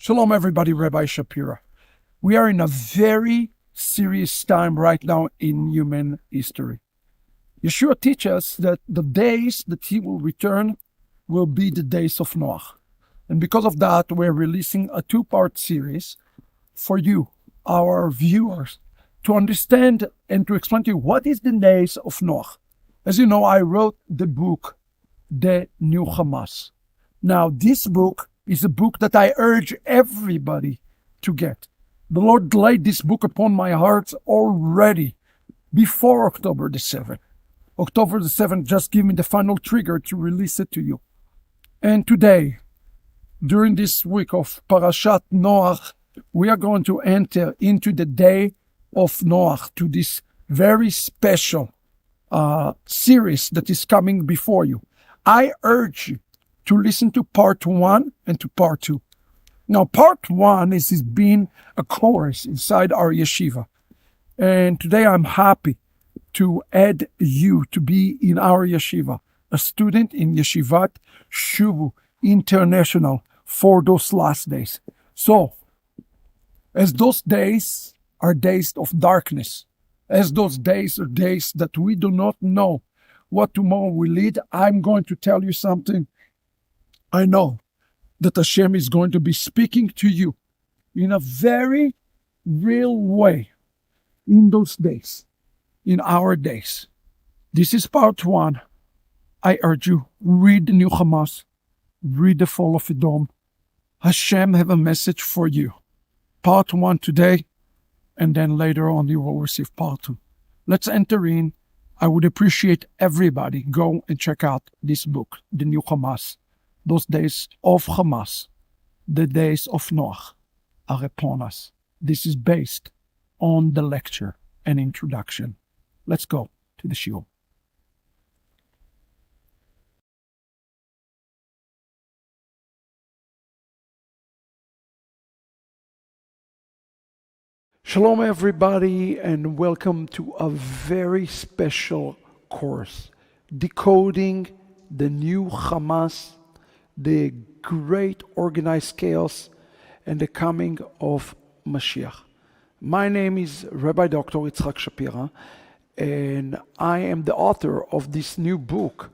Shalom, everybody. Rabbi Shapira. We are in a very serious time right now in human history. Yeshua teaches us that the days that he will return will be the days of Noah. And because of that, we're releasing a two-part series for you, our viewers, to understand and to explain to you what is the days of Noah. As you know, I wrote the book, The New Hamas. Now, this book is a book that I urge everybody to get. The Lord laid this book upon my heart already before October the 7th. October the 7th just gave me the final trigger to release it to you. And today, during this week of Parashat Noah, we are going to enter into the day of Noah, to this very special series that is coming before you. I urge you to listen to part 1 and to part 2. Now, part 1 is being a course inside our yeshiva. And today I'm happy to add you to be in our yeshiva, a student in Yeshivat Shuvu International for those last days. So, as those days are days of darkness, as those days are days that we do not know what tomorrow will lead, I'm going to tell you something. I know that Hashem is going to be speaking to you in a very real way in those days, in our days. This is part 1. I urge you, read the New Hamas, read the Fall of Edom. Hashem have a message for you. Part 1 today, and then later on you will receive part 2. Let's enter in. I would appreciate everybody go and check out this book, The New Hamas. Those days of Hamas, the days of Noah, are upon us. This is based on the lecture and introduction. Let's go to the shiur. Shalom, everybody, and welcome to a very special course, Decoding the New Hamas, the great organized chaos, and the coming of Mashiach. My name is Rabbi Dr. Yitzhak Shapira, and I am the author of this new book.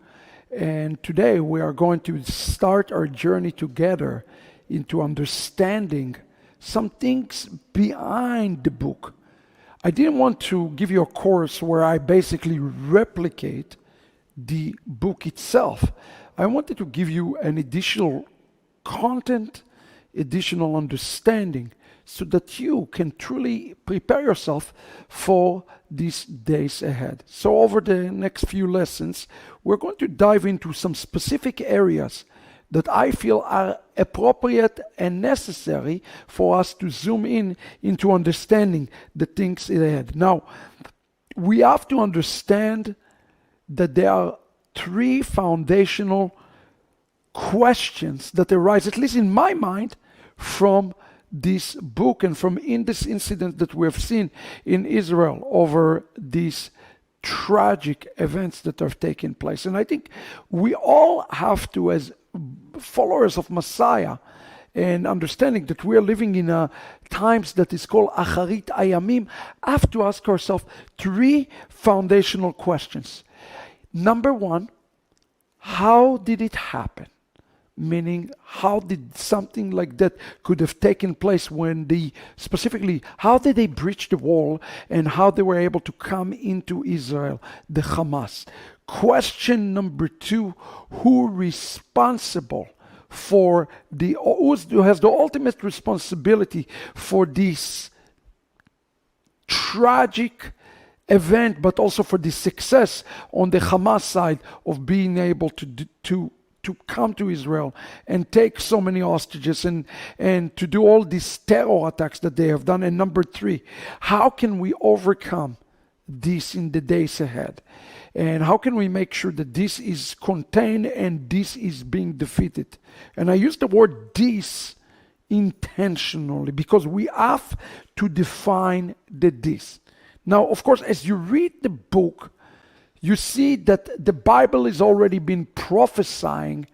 And today we are going to start our journey together into understanding some things behind the book. I didn't want to give you a course where I basically replicate the book itself. I wanted to give you an additional content, additional understanding, so that you can truly prepare yourself for these days ahead. So over the next few lessons, we're going to dive into some specific areas that I feel are appropriate and necessary for us to zoom in into understanding the things ahead. Now, we have to understand that there are 3 foundational questions that arise, at least in my mind, from this book and from in this incident that we have seen in Israel over these tragic events that have taken place. And I think we all have to, as followers of Messiah, and understanding that we are living in times that is called Acharit Ayamim, have to ask ourselves 3 foundational questions. Number 1, how did it happen? Meaning, how did something like that could have taken place when specifically, how did they breach the wall and how they were able to come into Israel, the Hamas? Question number 2, who responsible for who has the ultimate responsibility for this tragic event, but also for the success on the Hamas side of being able to come to Israel and take so many hostages and to do all these terror attacks that they have done. And number 3, how can we overcome this in the days ahead? And how can we make sure that this is contained and this is being defeated? And I use the word this intentionally because we have to define the this. Now, of course, as you read the book, you see that the Bible has already been prophesying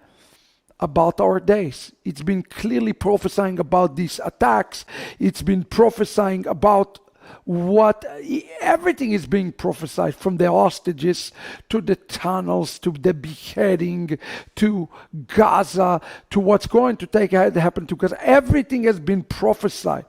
about our days. It's been clearly prophesying about these attacks. It's been prophesying about what everything is being prophesied, from the hostages to the tunnels to the beheading to Gaza to what's going to happen to Gaza. Everything has been prophesied.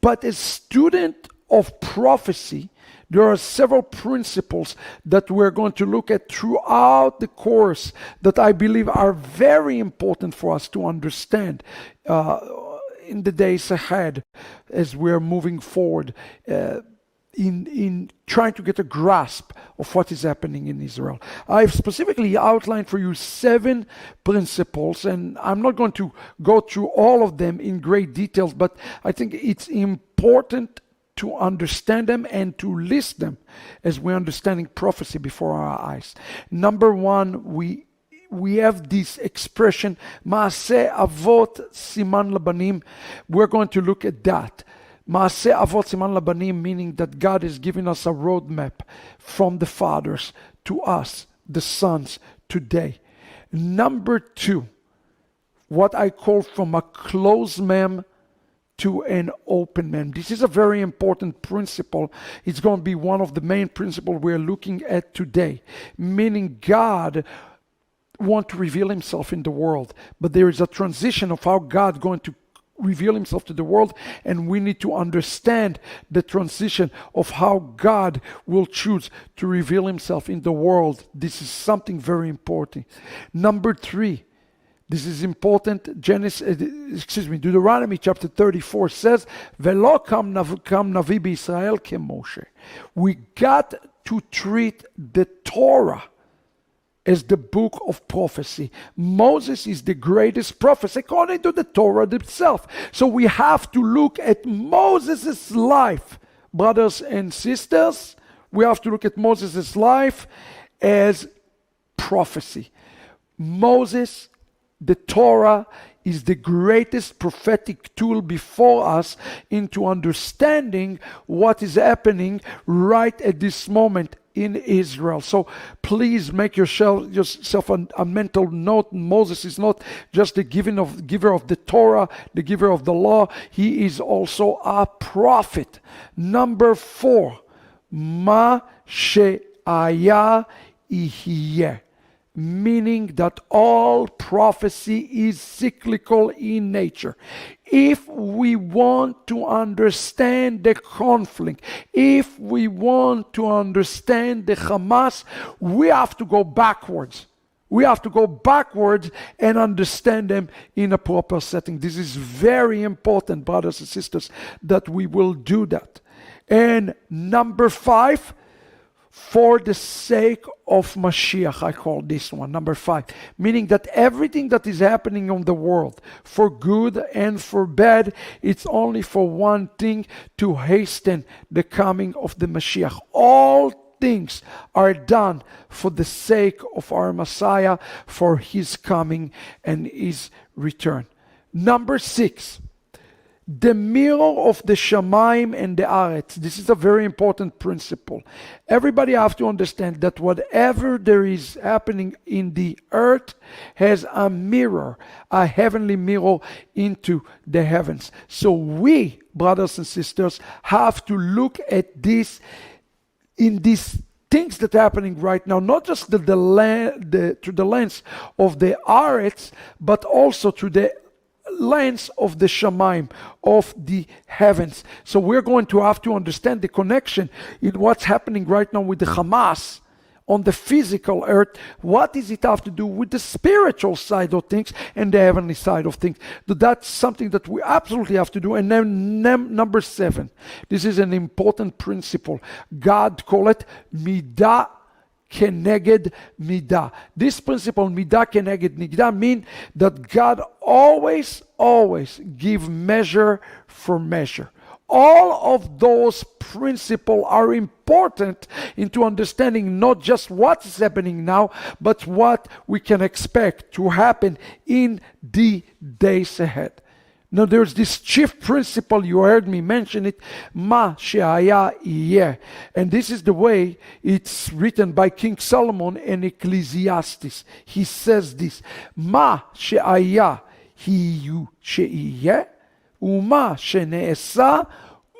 But as student of prophecy, there are several principles that we're going to look at throughout the course that I believe are very important for us to understand in the days ahead as we're moving forward in trying to get a grasp of what is happening in Israel. I've specifically outlined for you 7 principles, and I'm not going to go through all of them in great details, but I think it's important to understand them and to list them as we're understanding prophecy before our eyes. Number 1, we have this expression, Maaseh Avot Siman Labanim. We're going to look at that. Maaseh Avot Siman Labanim, meaning that God is giving us a roadmap from the fathers to us, the sons, today. Number 2, what I call from a closed mem to an open man. This is a very important principle. It's going to be one of the main principles we're looking at today, meaning God wants to reveal himself in the world, but there is a transition of how God is going to reveal himself to the world, and we need to understand the transition of how God will choose to reveal himself in the world. This is something very important. Number 3, this is important. Deuteronomy chapter 34 says, "Velo kam navi b'Yisrael ke Moshe." We got to treat the Torah as the book of prophecy. Moses is the greatest prophet according to the Torah itself. So we have to look at Moses' life, brothers and sisters. We have to look at Moses' life as prophecy. Moses, the Torah, is the greatest prophetic tool before us into understanding what is happening right at this moment in Israel. So please make yourself a mental note. Moses is not just the giver of the Torah, the giver of the law. He is also a prophet. Number 4, Ma she'aya ihyeh, meaning that all prophecy is cyclical in nature. If we want to understand the conflict, if we want to understand the Hamas, we have to go backwards. We have to go backwards and understand them in a proper setting. This is very important, brothers and sisters, that we will do that. And number 5, for the sake of Mashiach, I call this one, number 5, meaning that everything that is happening on the world, for good and for bad, it's only for one thing: to hasten the coming of the Mashiach. All things are done for the sake of our Messiah, for his coming and his return. Number 6, the mirror of the Shamayim and the Aretz. This is a very important principle. Everybody have to understand that whatever there is happening in the earth has a mirror, a heavenly mirror into the heavens. So we, brothers and sisters, have to look at this in these things that are happening right now, not just through the lens of the Aretz, but also through the lens of the Shamayim, of the heavens. So we're going to have to understand the connection in what's happening right now with the Hamas on the physical earth. What does it have to do with the spiritual side of things and the heavenly side of things? That's something that we absolutely have to do. And then number 7, this is an important principle. God call it midah keneged midah. This principle, midah keneged midah, mean that God always give measure for measure. All of those principles are important into understanding not just what's happening now, but what we can expect to happen in the days ahead. Now there's this chief principle, you heard me mention it, Ma she'aya yeh. And this is the way it's written by King Solomon in Ecclesiastes. He says this, Ma she'aya hiyu she'iyeh, u'ma she'ne'esa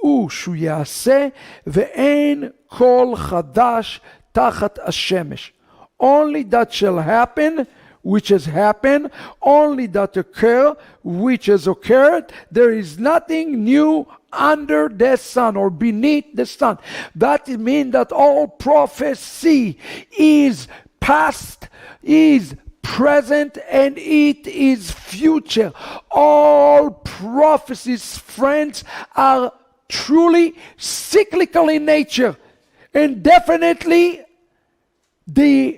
u'shu ya'aseh, ve'en kol chadash tachat hashemesh. Only that shall happen which has happened, only that occur which has occurred. There is nothing new under the sun or beneath the sun. That means that all prophecy is past, is present, and it is future. All prophecies, friends, are truly cyclical in nature, and definitely the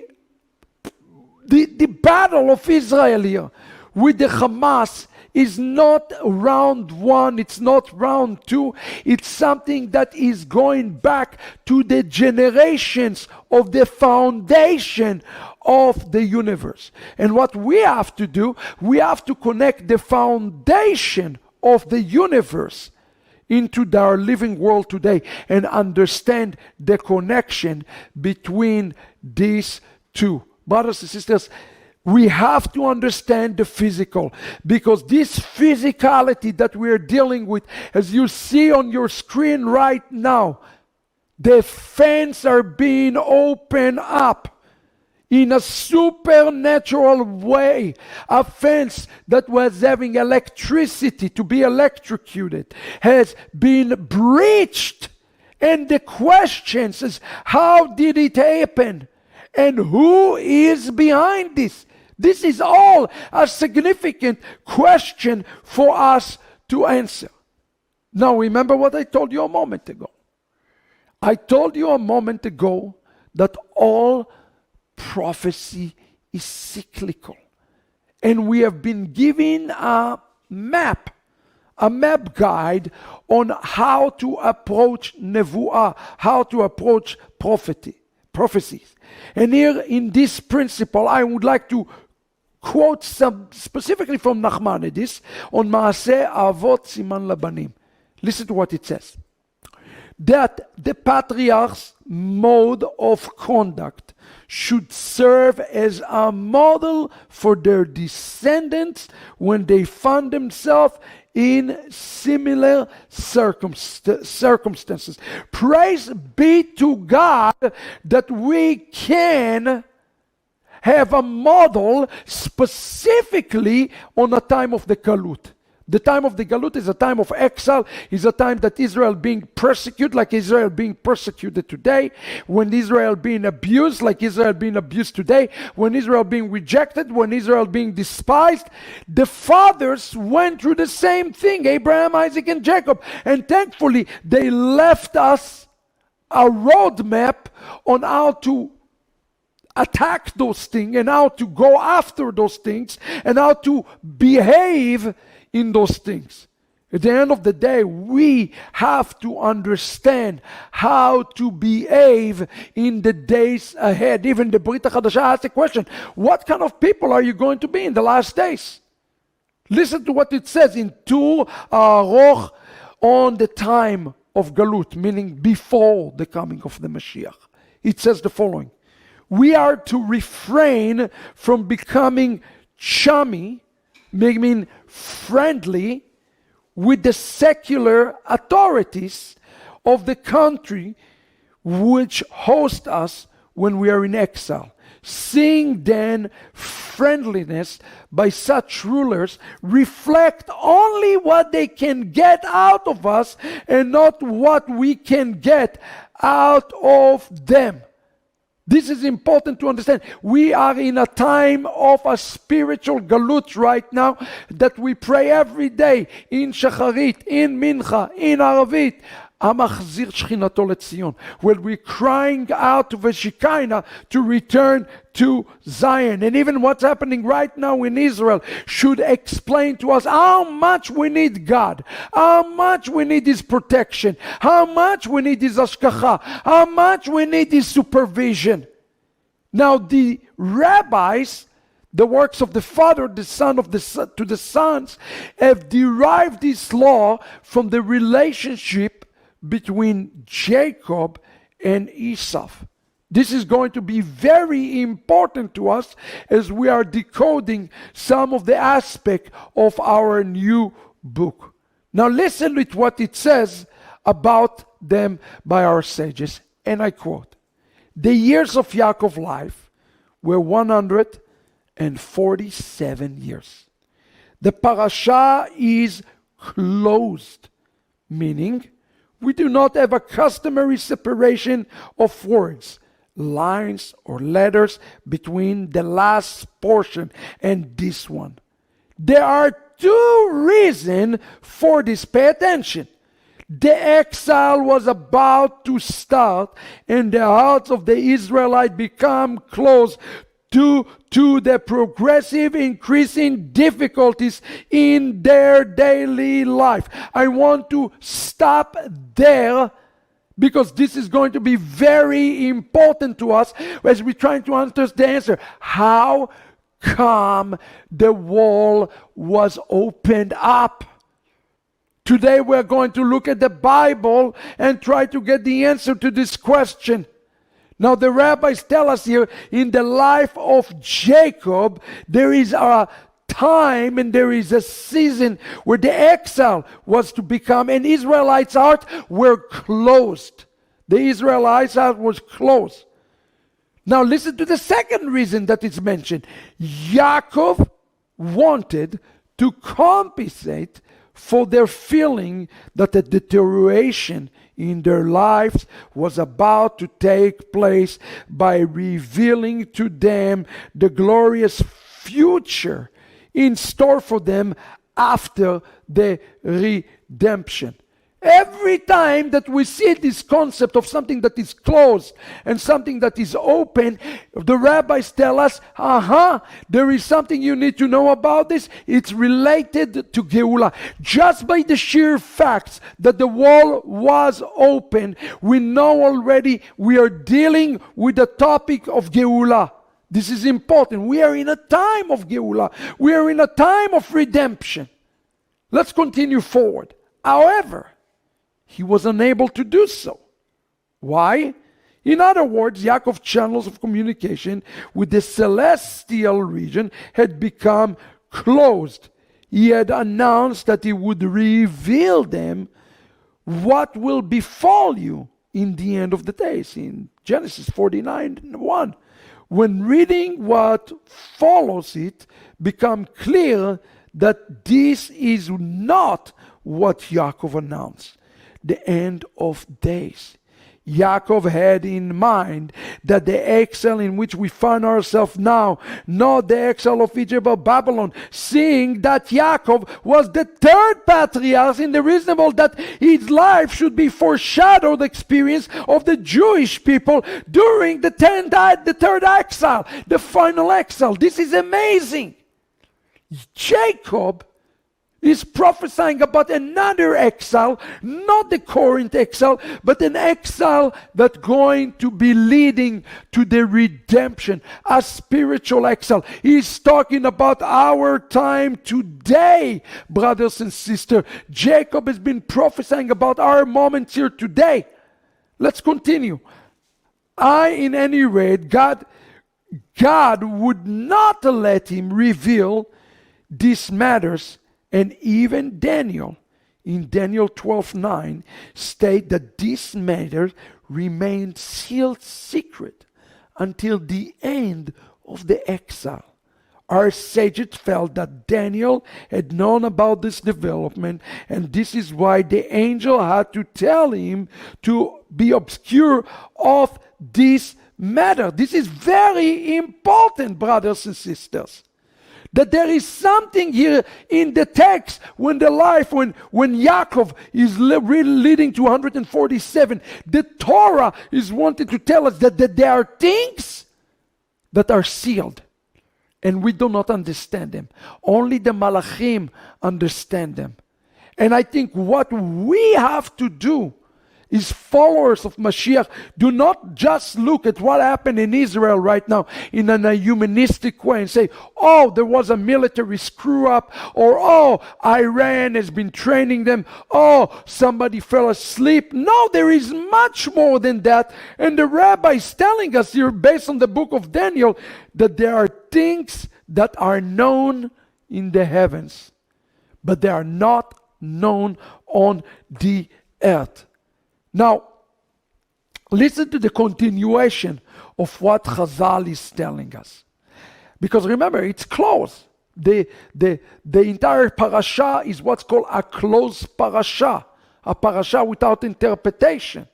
battle of Israel here with the Hamas is not round one, it's not round two, it's something that is going back to the generations of the foundation of the universe. And what we have to do, we have to connect the foundation of the universe into our living world today and understand the connection between these two. Brothers and sisters, we have to understand the physical, because this physicality that we're dealing with, as you see on your screen right now, the fans are being opened up in a supernatural way. A fence that was having electricity to be electrocuted has been breached. And the question is, how did it happen? And who is behind this? This is all a significant question for us to answer. Now remember what I told you a moment ago. I told you a moment ago that all prophecy is cyclical. And we have been given a map guide on how to approach nevuah, how to approach prophecies. And here in this principle, I would like to quote some specifically from Nachmanides on Maaseh Avot Siman Labanim. Listen to what it says. That the patriarch's mode of conduct should serve as a model for their descendants when they find themselves in similar circumstances. Praise be to God that we can have a model specifically on a time of the Galut. The time of the Galut is a time of exile, is a time that Israel being persecuted like Israel being persecuted today, when Israel being abused like Israel being abused today, when Israel being rejected, when Israel being despised. The fathers went through the same thing, Abraham, Isaac, and Jacob, and thankfully they left us a roadmap on how to attack those things and how to go after those things and how to behave in those things. At the end of the day, we have to understand how to behave in the days ahead. Even the Brit HaChadashah asked the question, what kind of people are you going to be in the last days? Listen to what it says in Tur Aroch on the time of Galut, meaning before the coming of the Mashiach. It says the following: we are to refrain from becoming chummy, meaning friendly, with the secular authorities of the country which host us when we are in exile. Seeing then friendliness by such rulers reflect only what they can get out of us and not what we can get out of them. This is important to understand. We are in a time of a spiritual galut right now that we pray every day in Shacharit, in Mincha, in Aravit. Amachzir Shchinato LeTzion, where we're crying out to Veshikaina to return to Zion. And even what's happening right now in Israel should explain to us how much we need God, how much we need His protection, how much we need His ashkacha, how much we need His supervision. Now the rabbis, the works of the Father, the Son of the Son, to the sons, have derived this law from the relationship between Jacob and Esau. This is going to be very important to us as we are decoding some of the aspect of our new book. Now listen to what it says about them by our sages. And I quote, "The years of Yaakov's life were 147 years. The parasha is closed," meaning we do not have a customary separation of words, lines, or letters between the last portion and this one. There are two reasons for this. Pay attention. The exile was about to start, and the hearts of the Israelites become closed due to the progressive increasing difficulties in their daily life. I want to stop there because this is going to be very important to us as we're trying to understand the answer. How come the wall was opened up? Today we're going to look at the Bible and try to get the answer to this question. Now the rabbis tell us here, in the life of Jacob, there is a time and there is a season where the exile was to become, and Israelites' heart were closed. The Israelites' heart was closed. Now listen to the second reason that is mentioned. Yaakov wanted to compensate for their feeling that the deterioration in their lives was about to take place by revealing to them the glorious future in store for them after the redemption. Every time that we see this concept of something that is closed and something that is open, the rabbis tell us, there is something you need to know about this. It's related to Geulah. Just by the sheer facts that the wall was open, we know already we are dealing with the topic of Geulah. This is important. We are in a time of Geulah. We are in a time of redemption. Let's continue forward. However, he was unable to do so. Why? In other words, Yaakov's channels of communication with the celestial region had become closed. He had announced that he would reveal them what will befall you in the end of the days, in Genesis 49:1. When reading what follows it, become clear that this is not what Yaakov announced. The end of days. Yaakov had in mind that the exile in which we find ourselves now, not the exile of Egypt or Babylon, seeing that Yaakov was the third patriarch, in the reasonable that his life should be foreshadowed experience of the Jewish people during the third exile, the final exile. This is amazing. Jacob is prophesying about another exile, not the Corinth exile, but an exile that's going to be leading to the redemption, a spiritual exile. He's talking about our time today, brothers and sisters. Jacob has been prophesying about our moments here today. Let's continue. In any rate, God would not let him reveal these matters. And even Daniel, in Daniel 12:9, state that this matter remained sealed secret until the end of the exile. Our sages felt that Daniel had known about this development, and this is why the angel had to tell him to be obscure of this matter. This is very important, brothers and sisters. That there is something here in the text when Yaakov is really leading to 147. The Torah is wanting to tell us that there are things that are sealed and we do not understand them. Only the Malachim understand them. And I think what we have to do his followers of Mashiach, do not just look at what happened in Israel right now in a humanistic way and say, oh, there was a military screw up, or oh, Iran has been training them, oh, somebody fell asleep. No, there is much more than that. And the rabbi is telling us here, based on the book of Daniel, that there are things that are known in the heavens, but they are not known on the earth. Now, listen to the continuation of what Chazal is telling us. Because remember, it's close. The entire parasha is what's called a closed parasha. A parasha without interpretation.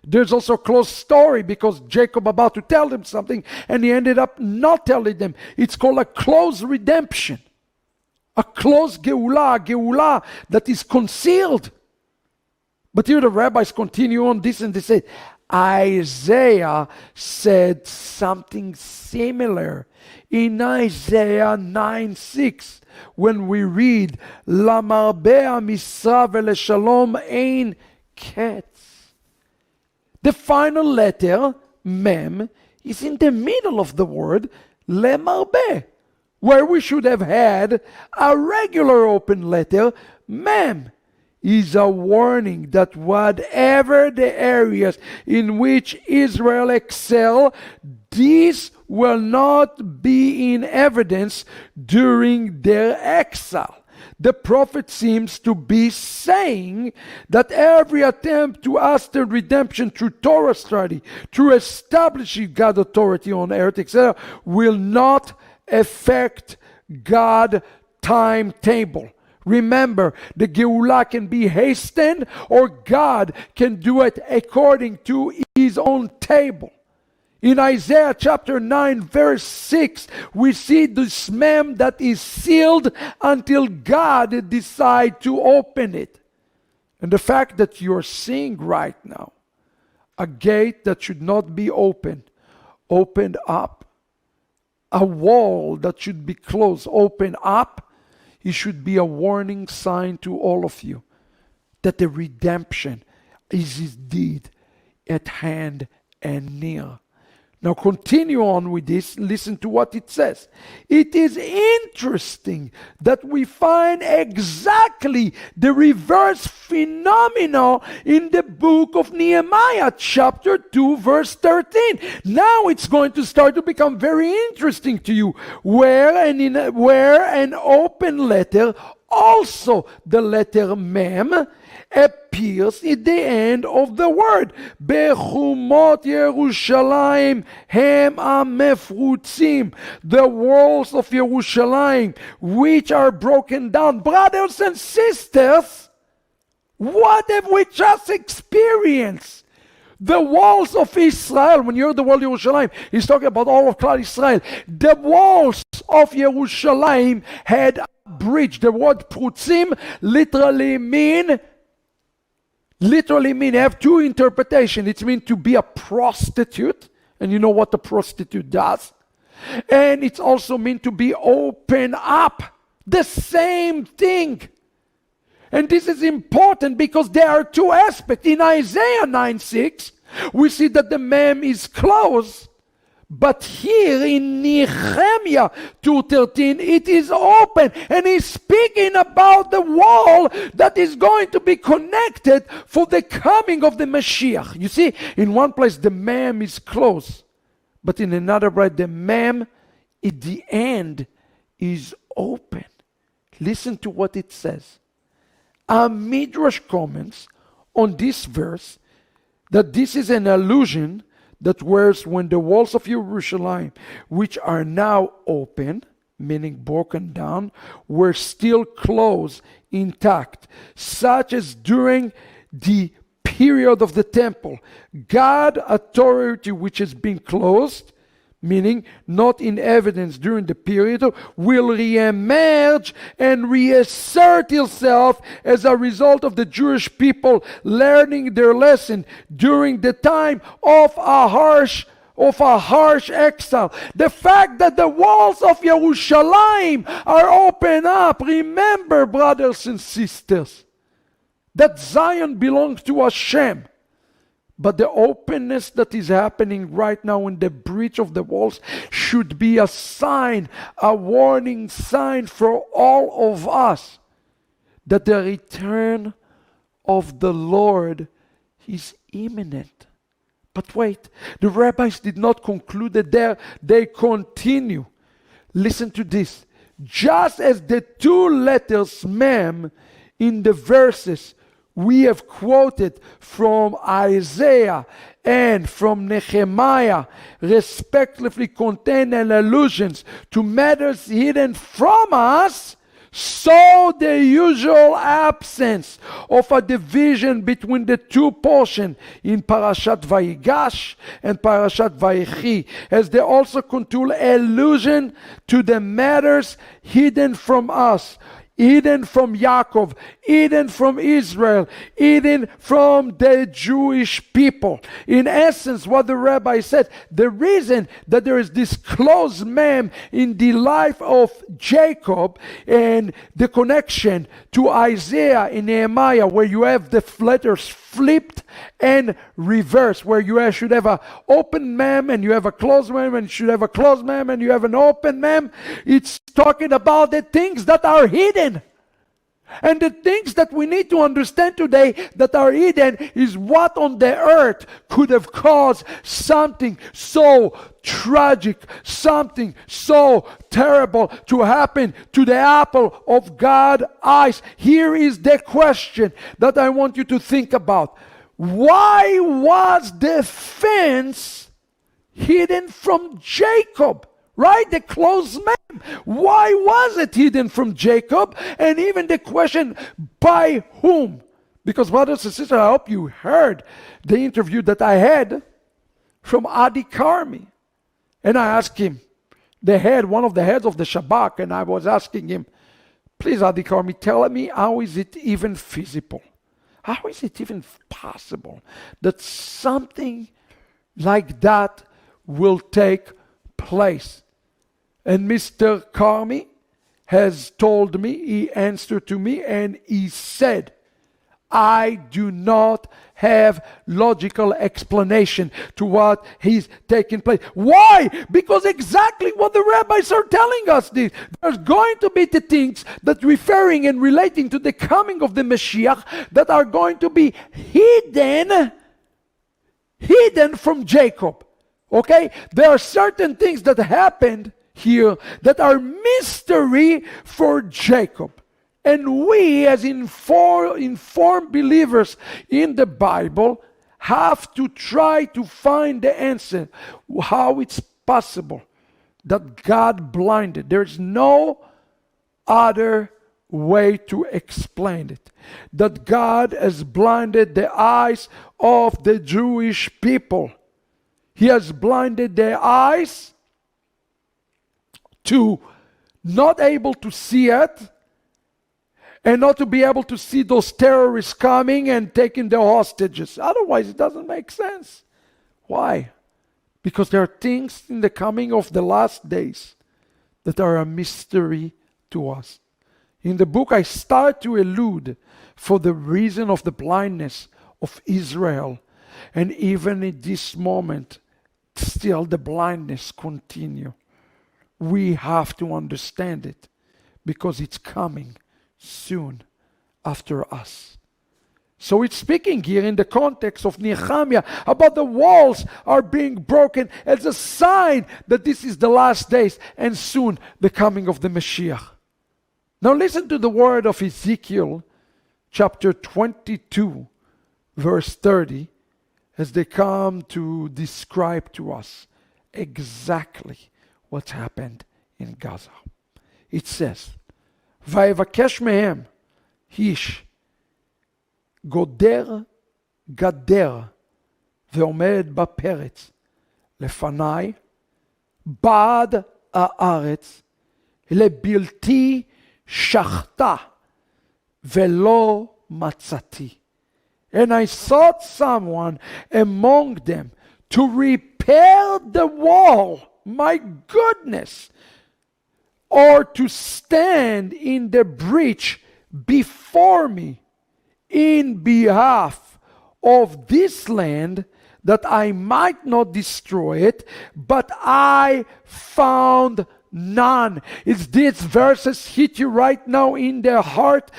There's also a closed story because Jacob about to tell them something and he ended up not telling them. It's called a closed redemption. A closed Geulah, a Geulah that is concealed. But here the rabbis continue on this and they say, Isaiah said something similar in Isaiah 9:6 when we read, Lamarbeh misra ve'leshalom ein ketz. The final letter, mem, is in the middle of the word lemarbeh, where we should have had a regular open letter, mem. Is a warning that whatever the areas in which Israel excel, these will not be in evidence during their exile. The prophet seems to be saying that every attempt to ask the redemption through Torah study, through establishing God's authority on earth, etc., will not affect God's timetable. Remember, the Geulah can be hastened or God can do it according to his own table. In Isaiah chapter 9 verse 6, we see this mem that is sealed until God decides to open it. And the fact that you're seeing right now a gate that should not be opened up, a wall that should be closed, opened up, it should be a warning sign to all of you that the redemption is indeed at hand and near. Now continue on with this. Listen to what it says. It is interesting that we find exactly the reverse phenomena in the book of Nehemiah, chapter 2, verse 13. Now it's going to start to become very interesting to you, where an open letter, also the letter mem, appears at the end of the word. Bechumot Yerushalayim hem amefrutzim. The walls of Yerushalayim, which are broken down. Brothers and sisters, what have we just experienced? The walls of Israel, when you hear the word Yerushalayim, he's talking about all of Klal Israel. The walls of Yerushalayim had a bridge. The word prutzim literally have two interpretations. It means to be a prostitute, and you know what a prostitute does. And it's also meant to be open up. The same thing. And this is important because there are two aspects. In Isaiah 9:6, we see that the mem is closed. But here in Nehemiah 2:13, it is open. And he's speaking about the wall that is going to be connected for the coming of the Mashiach. You see, in one place the mem is closed. But in another place, the mem at the end is open. Listen to what it says. A Midrash comments on this verse that this is an allusion that whereas when the walls of Jerusalem, which are now open, meaning broken down, were still closed, intact, such as during the period of the temple, God's authority which has been closed, meaning not in evidence during the period, will re-emerge and reassert itself as a result of the Jewish people learning their lesson during the time of a harsh exile. The fact that the walls of Yerushalayim are open up. Remember, brothers and sisters, that Zion belongs to Hashem. But the openness that is happening right now in the breach of the walls should be a sign, a warning sign for all of us that the return of the Lord is imminent. But wait, the rabbis did not conclude it there. They continue. Listen to this. Just as the two letters mem in the verses we have quoted from Isaiah and from Nehemiah respectively contain allusions to matters hidden from us, so the usual absence of a division between the two portions in Parashat Vayigash and Parashat Vayechi, as they also contain allusion to the matters hidden from us, hidden from Yaakov, hidden from Israel, hidden from the Jewish people. In essence, what the rabbi said, the reason that there is this close mem in the life of Jacob and the connection to Isaiah and Nehemiah, where you have the letters flipped and reversed, where you should have an open mem and you have a closed mem, and you should have a closed mem and you have an open mem. It's talking about the things that are hidden. And the things that we need to understand today that are hidden is what on the earth could have caused something so tragic, something so terrible to happen to the apple of God's eyes. Here is the question that I want you to think about. Why was the fence hidden from Jacob? Right? The closed mem. Why was it hidden from Jacob? And even the question, by whom? Because brothers and sisters, I hope you heard the interview that I had from Adi Karmi. And I asked him, one of the heads of the Shabak, and I was asking him, please Adi Karmi, tell me, how is it even feasible? How is it even possible that something like that will take place? And Mr. Karmi has told me, he answered to me, and he said, I do not have logical explanation to what is taking place. Why? Because exactly what the rabbis are telling us. There's going to be the things that referring and relating to the coming of the Mashiach that are going to be hidden from Jacob. Okay? There are certain things that happened here that are mystery for Jacob. And we, as informed believers in the Bible, have to try to find the answer. How it's possible that God blinded. There's no other way to explain it. That God has blinded the eyes of the Jewish people. He has blinded their eyes to not able to see it, and not to be able to see those terrorists coming and taking their hostages. Otherwise, it doesn't make sense. Why? Because there are things in the coming of the last days that are a mystery to us. In the book, I start to allude for the reason of the blindness of Israel. And even in this moment, still the blindness continue. We have to understand it because it's coming soon after us. So it's speaking here in the context of Nehemiah about the walls are being broken as a sign that this is the last days and soon the coming of the Mashiach. Now listen to the word of Ezekiel chapter 22 verse 30 as they come to describe to us exactly what's happened in Gaza. It says, ויבקש מהם איש גודר גדר ועומד בפרץ לפניי בעד הארץ לבלתי שחטה ולא מצאתי. And I sought someone among them to repair the wall, my goodness, or to stand in the breach before me in behalf of this land, that I might not destroy it, but I found none. It's these verses hit you right now in the heart.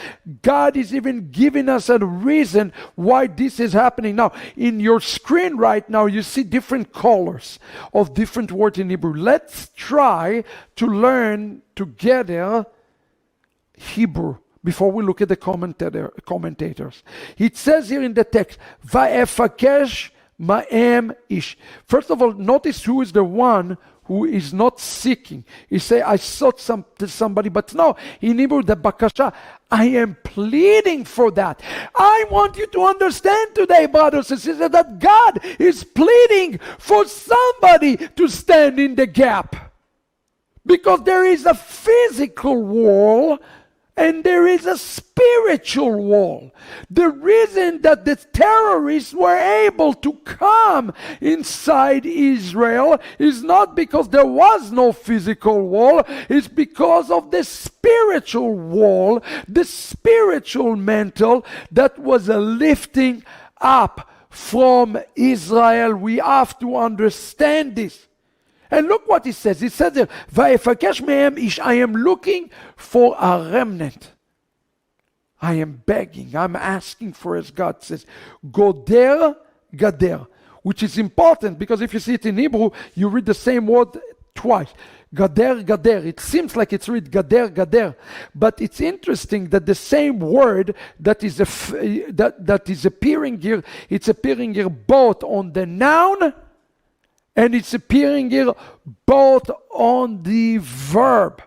God is even giving us a reason why this is happening. Now, in your screen right now, you see different colors of different words in Hebrew. Let's try to learn together Hebrew before we look at the commentators. It says here in the text, Va'efakesh ma'em ish. First of all, notice who is the one who is not seeking. He say, I sought somebody, but no, in Hebrew, the bakasha, I am pleading for that. I want you to understand today, brothers and sisters, that God is pleading for somebody to stand in the gap. Because there is a physical wall and there is a spiritual wall. The reason that the terrorists were able to come inside Israel is not because there was no physical wall, it's because of the spiritual wall, the spiritual mantle that was a lifting up from Israel. We have to understand this. And look what he says. He says there, Va'efakesh me'em ish, I am looking for a remnant. I am begging, I'm asking for, as God says, Goder Gader, which is important because if you see it in Hebrew, you read the same word twice. Gader Gader. It seems like it's read Gader Gader, but it's interesting that the same word that is that is appearing here, it's appearing here both on the noun and it's appearing here both on the verb.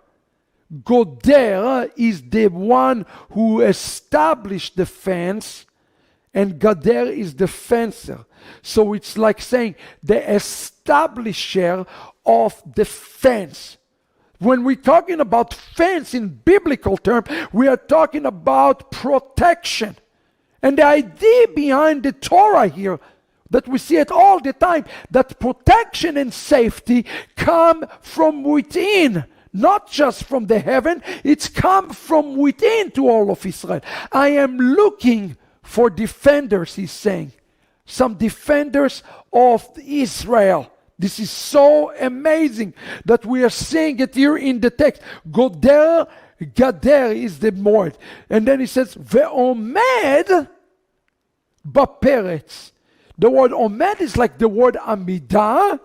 Goder is the one who established the fence, and Gader is the fencer. So it's like saying the establisher of the fence. When we're talking about fence in biblical terms, we are talking about protection. And the idea behind the Torah here, that we see it all the time, that protection and safety come from within, not just from the heaven, it's come from within to all of Israel. I am looking for defenders, he's saying. Some defenders of Israel. This is so amazing that we are seeing it here in the text. Goder Gader is the word. And then he says, Ve'omed Baperetz. The word omed is like the word amidah,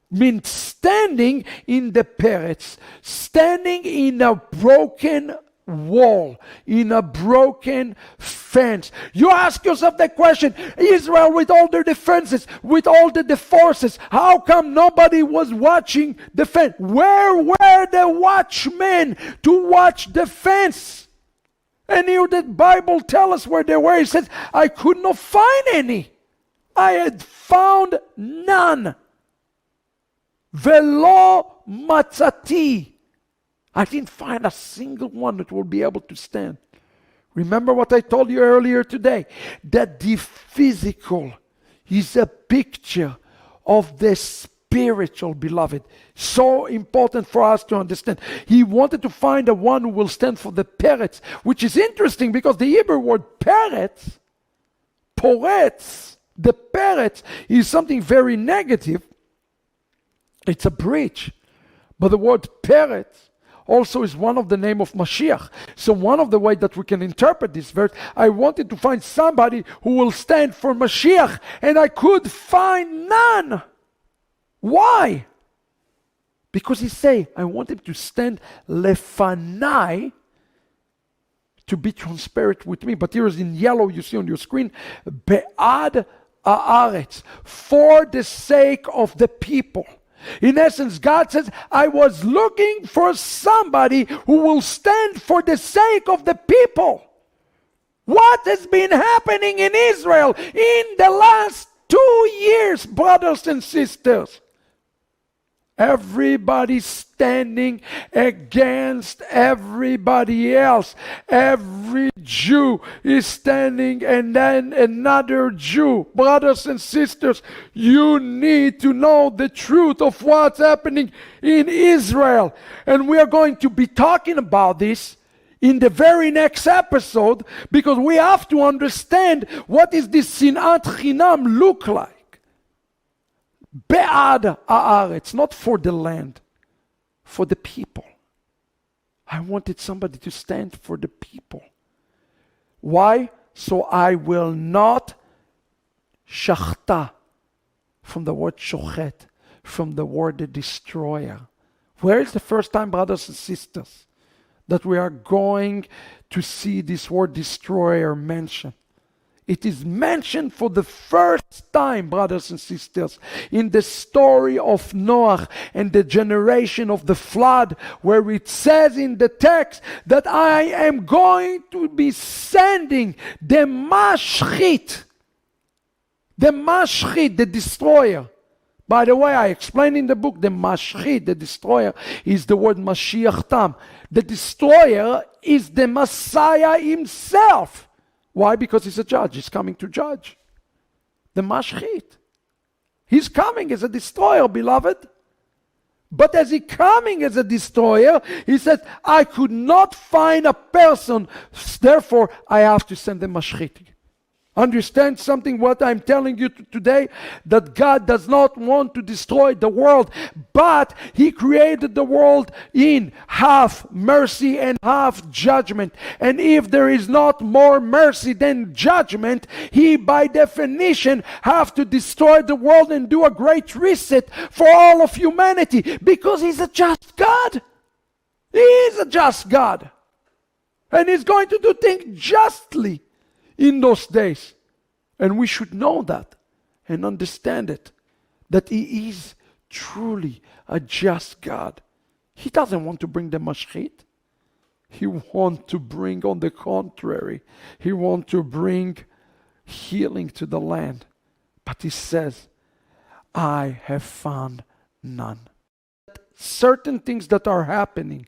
means standing in the peretz, standing in a broken wall, in a broken fence. You ask yourself the question, Israel with all their defenses, with all the forces, how come nobody was watching the fence? Where were the watchmen to watch the fence? And here the Bible tells us where they were. It says, I could not find any. I had found none. Velo matzati. I didn't find a single one that will be able to stand. Remember what I told you earlier today, that the physical is a picture of the spiritual, beloved. So important for us to understand. He wanted to find the one who will stand for the peretz, which is interesting because the Hebrew word peretz, poretz, the peretz is something very negative. It's a breach. But the word peretz also is one of the name of Mashiach. So one of the ways that we can interpret this verse, I wanted to find somebody who will stand for Mashiach, and I could find none. Why? Because he say, I want him to stand lefanai, to be transparent with me. But here is in yellow, you see on your screen, be'ad haaretz, for the sake of the people. In essence, God says, I was looking for somebody who will stand for the sake of the people. What has been happening in Israel in the last 2 years, brothers and sisters? Everybody standing against everybody else. Every Jew is standing, and then another Jew. Brothers and sisters, you need to know the truth of what's happening in Israel. And we are going to be talking about this in the very next episode, because we have to understand what is this sinat chinam look like. Be'ad haaretz, not for the land, for the people. I wanted somebody to stand for the people. Why? So I will not shachta, from the word shochet, from the word the destroyer. Where is the first time, brothers and sisters, that we are going to see this word destroyer mentioned? It is mentioned for the first time, brothers and sisters, in the story of Noah and the generation of the flood, where it says in the text that I am going to be sending the Mashchit, the destroyer. By the way, I explained in the book, the Mashchit, the destroyer, is the word Mashiach tam. The destroyer is the Messiah himself. Why? Because he's a judge. He's coming to judge. The Mashchit. He's coming as a destroyer, beloved. But as he coming as a destroyer, he says, I could not find a person, therefore I have to send the Mashchit. Understand something what I'm telling you today? That God does not want to destroy the world, but He created the world in half mercy and half judgment. And if there is not more mercy than judgment, He by definition have to destroy the world and do a great reset for all of humanity, because He's a just God. He is a just God. And He's going to do things justly in those days. And we should know that and understand it, that He is truly a just God. He doesn't want to bring the Mashchit. He wants to bring, on the contrary, He wants to bring healing to the land. But He says, I have found none. Certain things that are happening,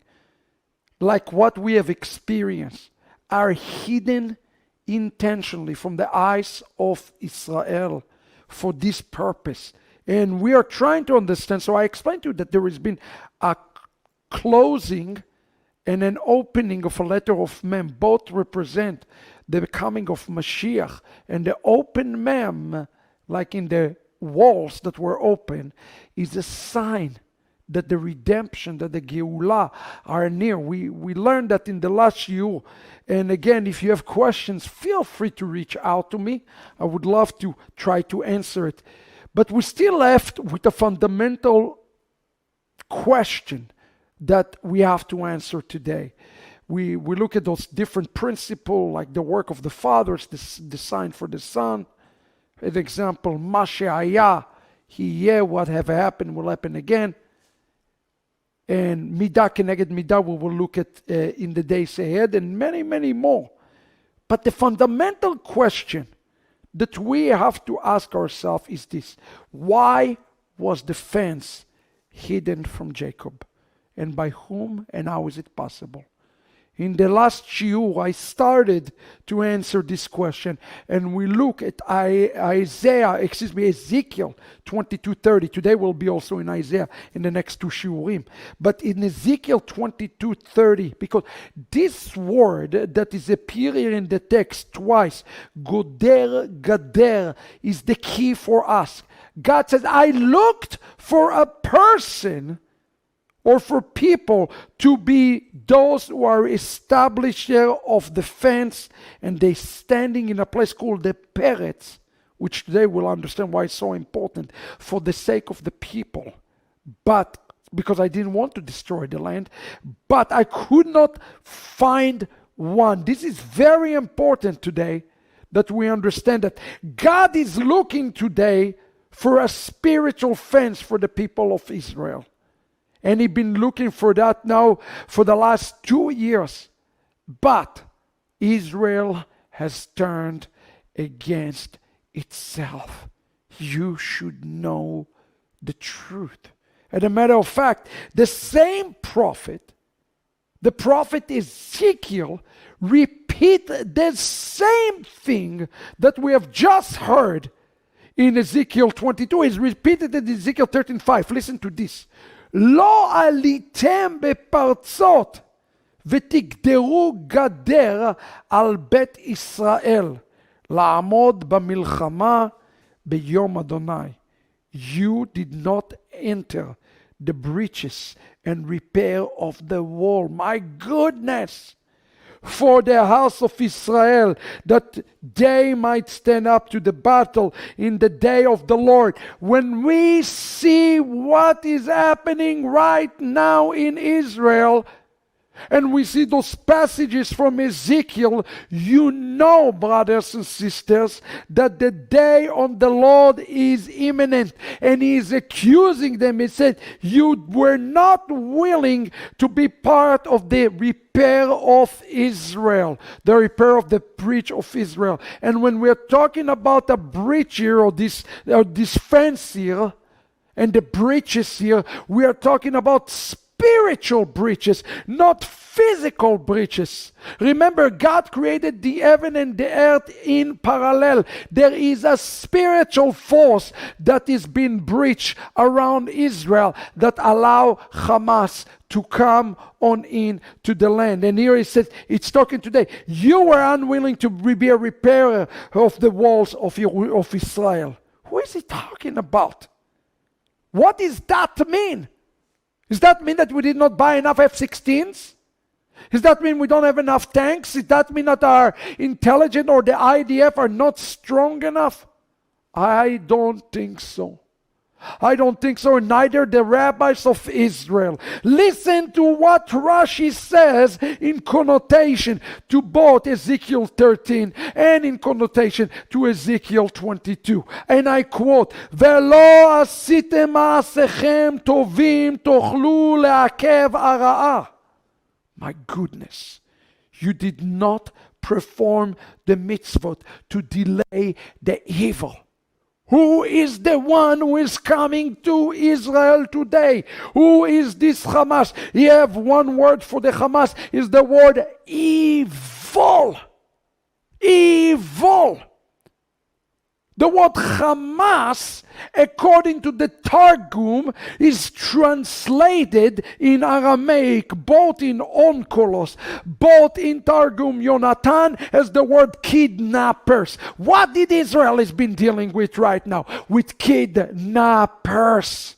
like what we have experienced, are hidden intentionally from the eyes of Israel for this purpose. And we are trying to understand. So I explained to you that there has been a closing and an opening of a letter of Mem. Both represent the coming of Mashiach. And the open Mem, like in the walls that were open, is a sign that the redemption, that the Geulah are near. We learned that in the last year. And again, if you have questions, feel free to reach out to me. I would love to try to answer it. But we're still left with a fundamental question that we have to answer today. We look at those different principles, like the work of the fathers, the sign for the Son. An example, Mashiach, what have happened will happen again. And Midah Keneged Midah, we will look at in the days ahead, and many, many more. But the fundamental question that we have to ask ourselves is this: why was the fence hidden from Jacob? And by whom, and how is it possible? In the last shiur, I started to answer this question, and we look at Ezekiel 22:30. Today we'll be also in Isaiah in the next two shiurim. But in Ezekiel 22:30, because this word that is appearing in the text twice, goder, gader, is the key for us. God says, I looked for a person or for people to be those who are established there of the fence, and they standing in a place called the Peretz, which today we'll understand why it's so important, for the sake of the people. But because I didn't want to destroy the land, but I could not find one. This is very important today, that we understand that God is looking today for a spiritual fence for the people of Israel. And He's been looking for that now for the last 2 years. But Israel has turned against itself. You should know the truth. As a matter of fact, the same prophet, the prophet Ezekiel, repeat the same thing that we have just heard in Ezekiel 22. Is repeated in Ezekiel 13:5. Listen to this. לא עליתם בפרצות ותגדרו גדר על בית ישראל, לעמוד במלחמה ביום אדוני. You did not enter the breaches and repair of the wall. My goodness! For the house of Israel, that they might stand up to the battle in the day of the Lord. When we see what is happening right now in Israel, and we see those passages from Ezekiel, you know, brothers and sisters, that the day on the Lord is imminent. And he is accusing them. He said, you were not willing to be part of the repair of Israel, the repair of the breach of Israel. And when we're talking about a breach here, or this fence here, and the breaches here, we are talking about spiritual breaches, not physical breaches. Remember, God created the heaven and the earth in parallel. There is a spiritual force that is being breached around Israel that allow Hamas to come on in to the land. And here he says, it's talking today, you were unwilling to be a repairer of the walls of Israel. Who is he talking about? What does that mean? Does that mean that we did not buy enough F-16s? Does that mean we don't have enough tanks? Does that mean that our intelligence or the IDF are not strong enough? I don't think so. I don't think so, neither the rabbis of Israel. Listen to what Rashi says in connotation to both Ezekiel 13 and in connotation to Ezekiel 22. And I quote, "Velo asitem ma'asechem tovim tochlu le'akev ara'a." My goodness, you did not perform the mitzvot to delay the evil. Who is the one who is coming to Israel today? Who is this Hamas? You have one word for the Hamas, is the word evil. Evil. The word Hamas, according to the Targum, is translated in Aramaic, both in Onkelos, both in Targum Yonatan, as the word kidnappers. What did Israel has been dealing with right now? With kidnappers.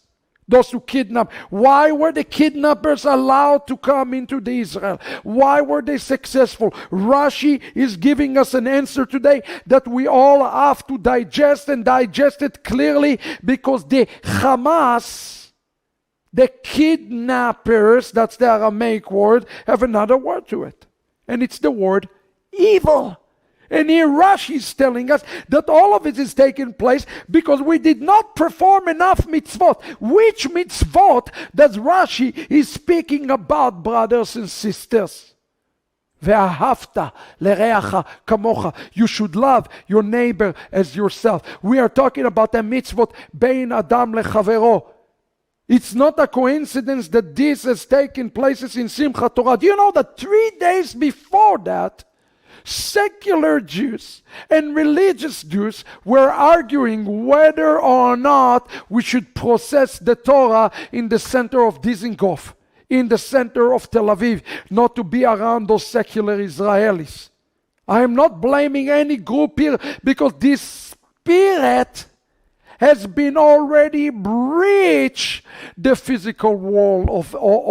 Those who kidnap. Why were the kidnappers allowed to come into the Israel? Why were they successful? Rashi is giving us an answer today that we all have to digest, and digest it clearly, because the Hamas, the kidnappers, that's the Aramaic word, have another word to it. And it's the word evil. And here Rashi is telling us that all of it is taking place because we did not perform enough mitzvot. Which mitzvot does Rashi is speaking about, brothers and sisters? Ve'ahavta lereacha kamocha. You should love your neighbor as yourself. We are talking about a mitzvot bein adam lechavero. It's not a coincidence that this has taken place in Simchat Torah. Do you know that 3 days before that, secular Jews and religious Jews were arguing whether or not we should process the Torah in the center of Dizengoff, in the center of Tel Aviv, not to be around those secular Israelis. I am not blaming any group here, because this spirit has been already breached the physical wall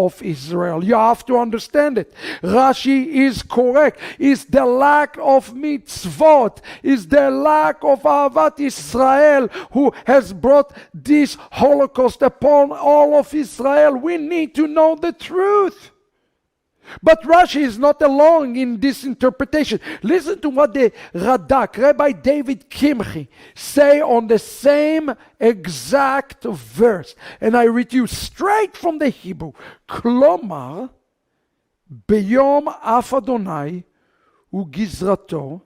of Israel. You have to understand it. Rashi is correct. It's the lack of mitzvot, it's the lack of Ahavat Israel who has brought this Holocaust upon all of Israel. We need to know the truth. But Rashi is not alone in this interpretation. Listen to what the Radak, Rabbi David Kimchi, say on the same exact verse. And I read you straight from the Hebrew. Klomar, beyom af Adonai ugizrato,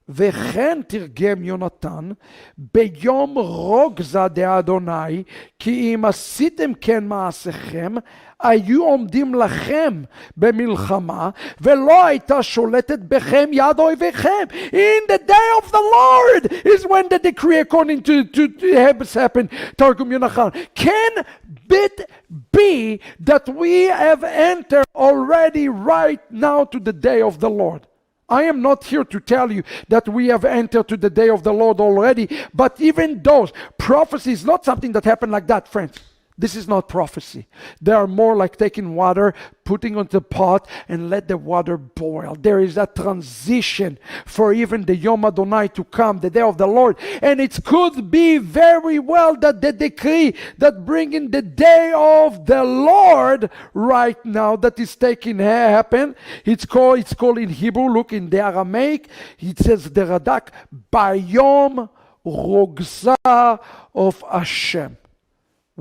וכן תרגם יונתן, ביום רוגזה דאדוני, כי אם עשיתם כן מעשיכם, היו עומדים לכם במלחמה, ולא הייתה שולטת בכם יד אויביכם. In the day of the Lord is when the decree according to Hamas happened. תרגום יונתן. Can it be that we have entered already right now to the day of the Lord? I am not here to tell you that we have entered to the day of the Lord already, but even those prophecy is not something that happened like that, friends. This is not prophecy. They are more like taking water, putting on the pot, and let the water boil. There is a transition for even the Yom Adonai to come, the day of the Lord. And it could be very well that the decree that bringing the day of the Lord right now that is taking happen, it's called in Hebrew, look in the Aramaic, it says the Radak, Bayom Rogza of Hashem.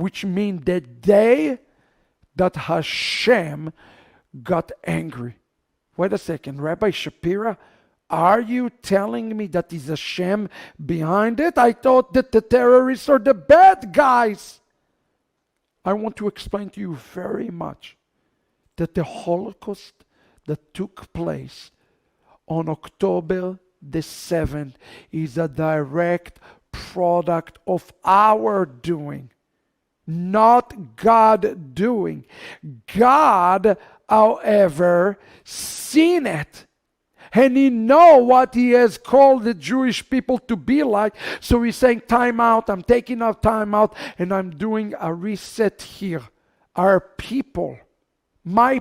Which means the day that Hashem got angry. Wait a second, Rabbi Shapira, are you telling me that is Hashem behind it? I thought that the terrorists are the bad guys. I want to explain to you very much that the Holocaust that took place on October the 7th is a direct product of our doing. Not God doing. God, however, seen it. And he know what he has called the Jewish people to be like. So he's saying, time out, I'm taking out time out, and I'm doing a reset here. Our people, my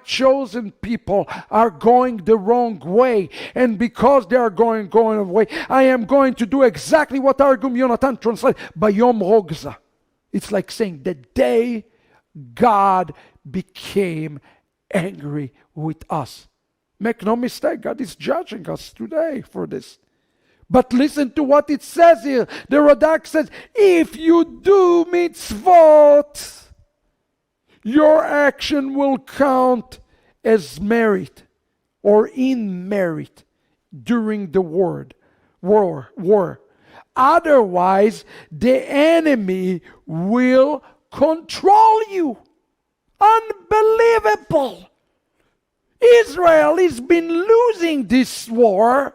chosen people are going the wrong way. And because they are going away, I am going to do exactly what Targum Yonatan translates, Bayom Rogza. It's like saying the day God became angry with us. Make no mistake, God is judging us today for this. But listen to what it says here. The Radak says, if you do mitzvot, your action will count as merit or in merit during the war. Otherwise, the enemy will control you. Unbelievable. Israel has been losing this war,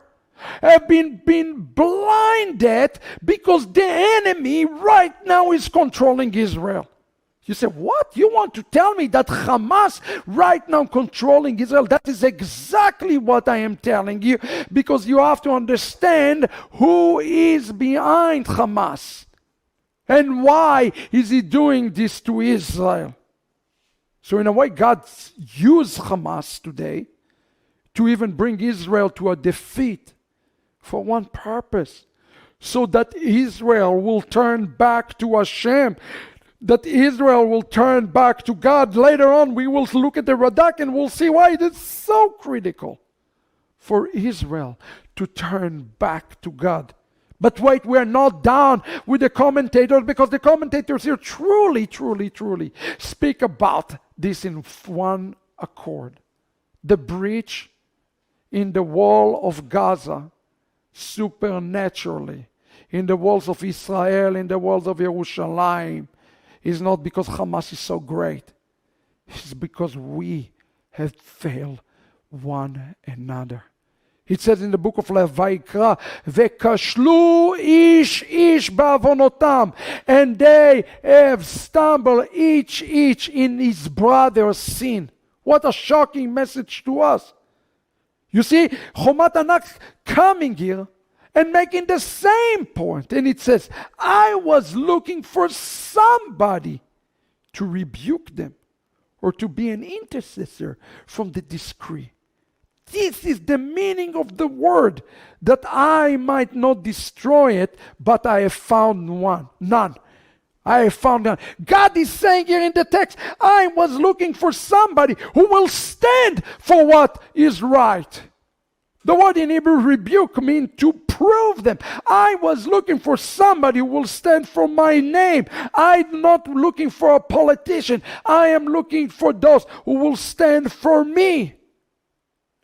have been blinded because the enemy right now is controlling Israel. You say, what? You want to tell me that Hamas right now controlling Israel? That is exactly what I am telling you, because you have to understand who is behind Hamas and why is he doing this to Israel. So in a way, God used Hamas today to even bring Israel to a defeat for one purpose, so that Israel will turn back to Hashem, that Israel will turn back to God. Later on, we will look at the Radak and we'll see why it is so critical for Israel to turn back to God. But wait, we're not done with the commentators, because the commentators here truly speak about this in one accord. The breach in the wall of Gaza, supernaturally, in the walls of Israel, in the walls of Jerusalem, is not because Hamas is so great. It's because we have failed one another. It says in the book of Vayikra, "Vekashlu ish ba'avonotam," and they have stumbled each in his brother's sin. What a shocking message to us. You see, Chomat Anak coming here and making the same point. And it says, I was looking for somebody to rebuke them or to be an intercessor from the decree. This is the meaning of the word, that I might not destroy it, but I have found none. I have found none. God is saying here in the text, I was looking for somebody who will stand for what is right. The word in Hebrew, rebuke, means to prove them. I was looking for somebody who will stand for my name. I'm not looking for a politician. I am looking for those who will stand for me.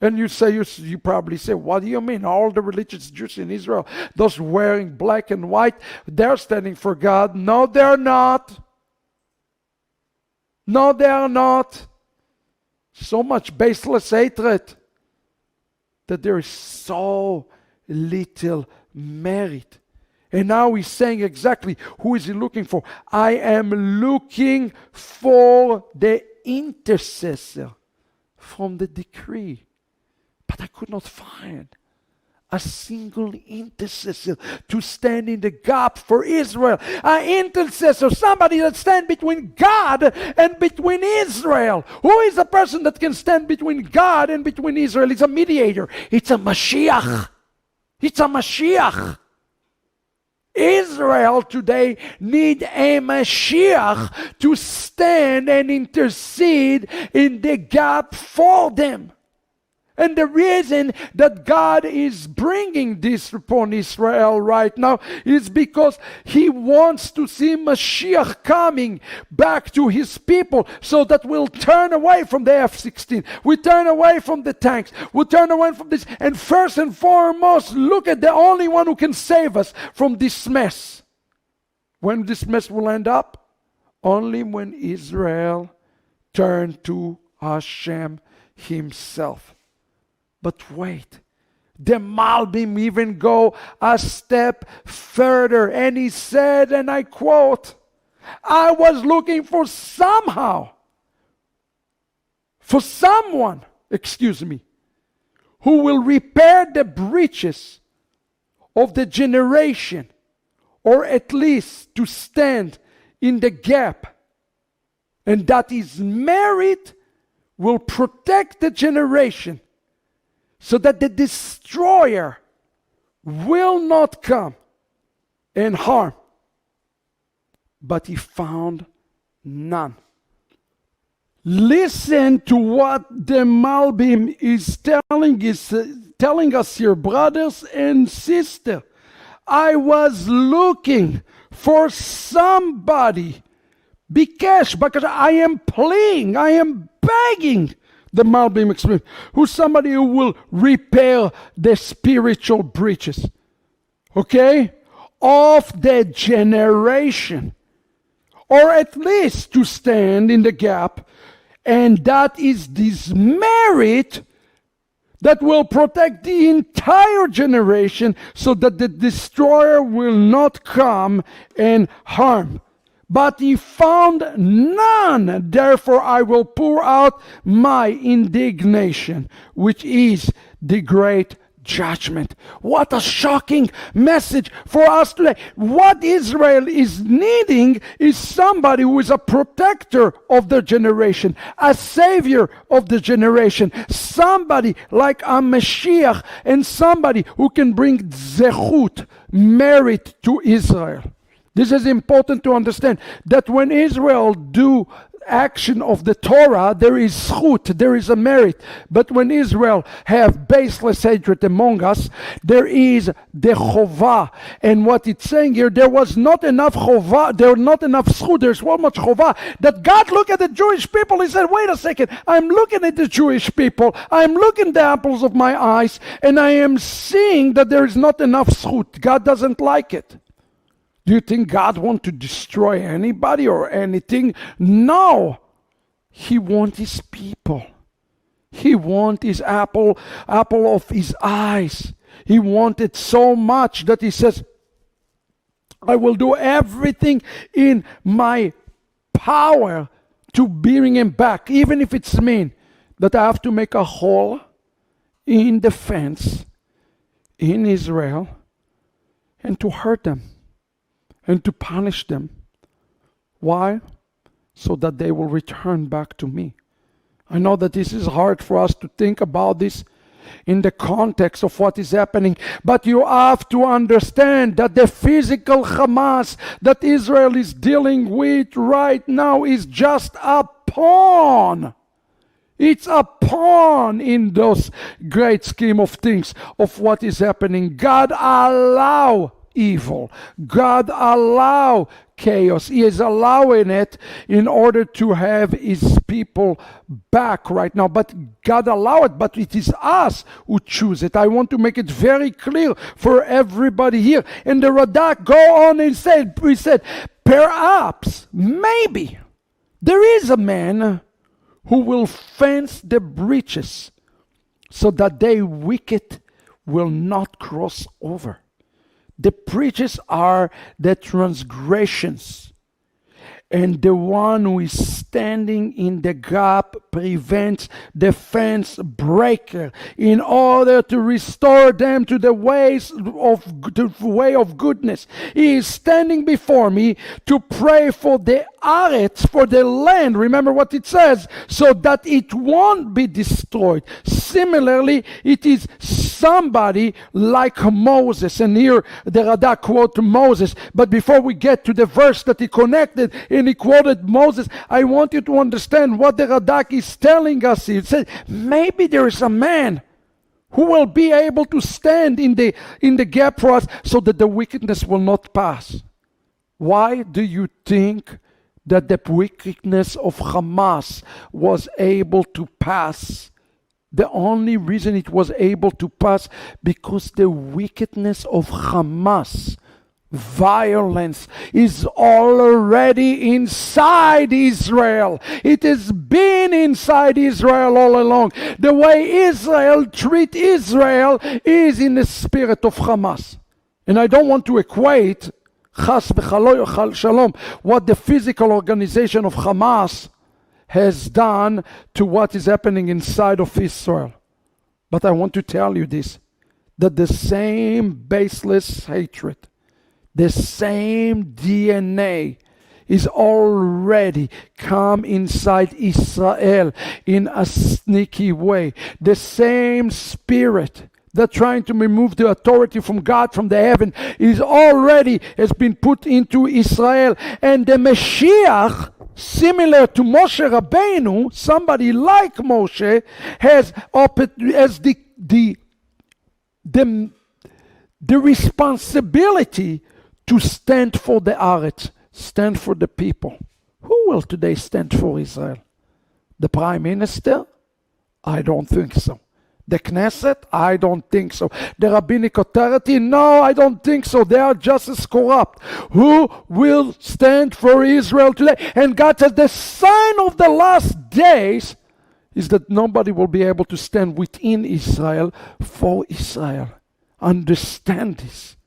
And you probably say, what do you mean? All the religious Jews in Israel, those wearing black and white, they're standing for God. No, they're not. No, they are not. So much baseless hatred that there is so little merit. And now he's saying exactly who is he looking for. I am looking for the intercessor from the decree. But I could not find a single intercessor to stand in the gap for Israel. An intercessor, somebody that stands between God and between Israel. Who is the person that can stand between God and between Israel? It's a mediator. It's a Mashiach. It's a Mashiach. Israel today need a Mashiach to stand and intercede in the gap for them. And the reason that God is bringing this upon Israel right now is because He wants to see Mashiach coming back to His people so that we'll turn away from the F-16. We turn away from the tanks. We turn away from this. And first and foremost, look at the only one who can save us from this mess. When this mess will end up? Only when Israel turn to Hashem Himself. But wait, the Malbim even go a step further, and he said, and I quote, I was looking for someone, who will repair the breaches of the generation, or at least to stand in the gap, and that his merit will protect the generation, so that the destroyer will not come and harm. But he found none. Listen to what the Malbim is telling us here, brothers and sisters. I was looking for somebody, because I am pleading, I am begging, the Malbim explains, who's somebody who will repair the spiritual breaches, okay, of the generation, or at least to stand in the gap, and that is this merit that will protect the entire generation so that the destroyer will not come and harm. But he found none. Therefore I will pour out my indignation, which is the great judgment. What a shocking message for us today. What Israel is needing is somebody who is a protector of the generation, a savior of the generation, somebody like a Mashiach, and somebody who can bring zechut, merit, to Israel. This is important to understand, that when Israel do action of the Torah, there is zchut, there is a merit. But when Israel have baseless hatred among us, there is the chovah. And what it's saying here, there was not enough chovah, there was not enough zchut, there's so much chovah, that God looked at the Jewish people, He said, wait a second, I'm looking at the Jewish people, I'm looking at the apples of my eyes, and I am seeing that there is not enough zchut. God doesn't like it. Do you think God wants to destroy anybody or anything? No. He wants His people. He wants His apple of His eyes. He wanted so much that He says, I will do everything in my power to bring Him back, even if it's mean that I have to make a hole in the fence in Israel and to hurt them and to punish them. Why? So that they will return back to me. I know that this is hard for us to think about this in the context of what is happening, but you have to understand that the physical Hamas that Israel is dealing with right now is just a pawn. It's a pawn in those great scheme of things of what is happening. God allow evil. God allow chaos. He is allowing it in order to have his people back right now. But God allowed it, but it is us who choose it. I want to make it very clear for everybody here. And the Radak go on and said, he said, perhaps, maybe, there is a man who will fence the breaches so that they wicked will not cross over. The breaches are the transgressions. And the one who is standing in the gap prevents the fence breaker in order to restore them to the way of goodness. He is standing before me to pray for the Aretz, for the land. Remember what it says, so that it won't be destroyed. Similarly, it is somebody like Moses. And here the Radak quote Moses. But before we get to the verse that he connected and he quoted Moses, I want you to understand what the Radak is telling us here. It says, maybe there is a man who will be able to stand in the gap for us so that the wickedness will not pass. Why do you think that the wickedness of Hamas was able to pass? The only reason it was able to pass, because the wickedness of Hamas, violence, is already inside Israel. It has been inside Israel all along. The way Israel treats Israel is in the spirit of Hamas. And I don't want to equate Chas v'chalo shalom, what the physical organization of Hamas has done to what is happening inside of Israel. But I want to tell you this, that the same baseless hatred, the same DNA is already come inside Israel in a sneaky way. The same spirit that trying to remove the authority from God from the heaven is already has been put into Israel. And the Mashiach, similar to Moshe Rabbeinu, somebody like Moshe, has the responsibility to stand for the Aretz, stand for the people. Who will today stand for Israel? The Prime Minister? I don't think so. The Knesset? I don't think so. The rabbinic authority? No, I don't think so. They are just as corrupt. Who will stand for Israel today? And God says the sign of the last days is that nobody will be able to stand within Israel for Israel. Understand this.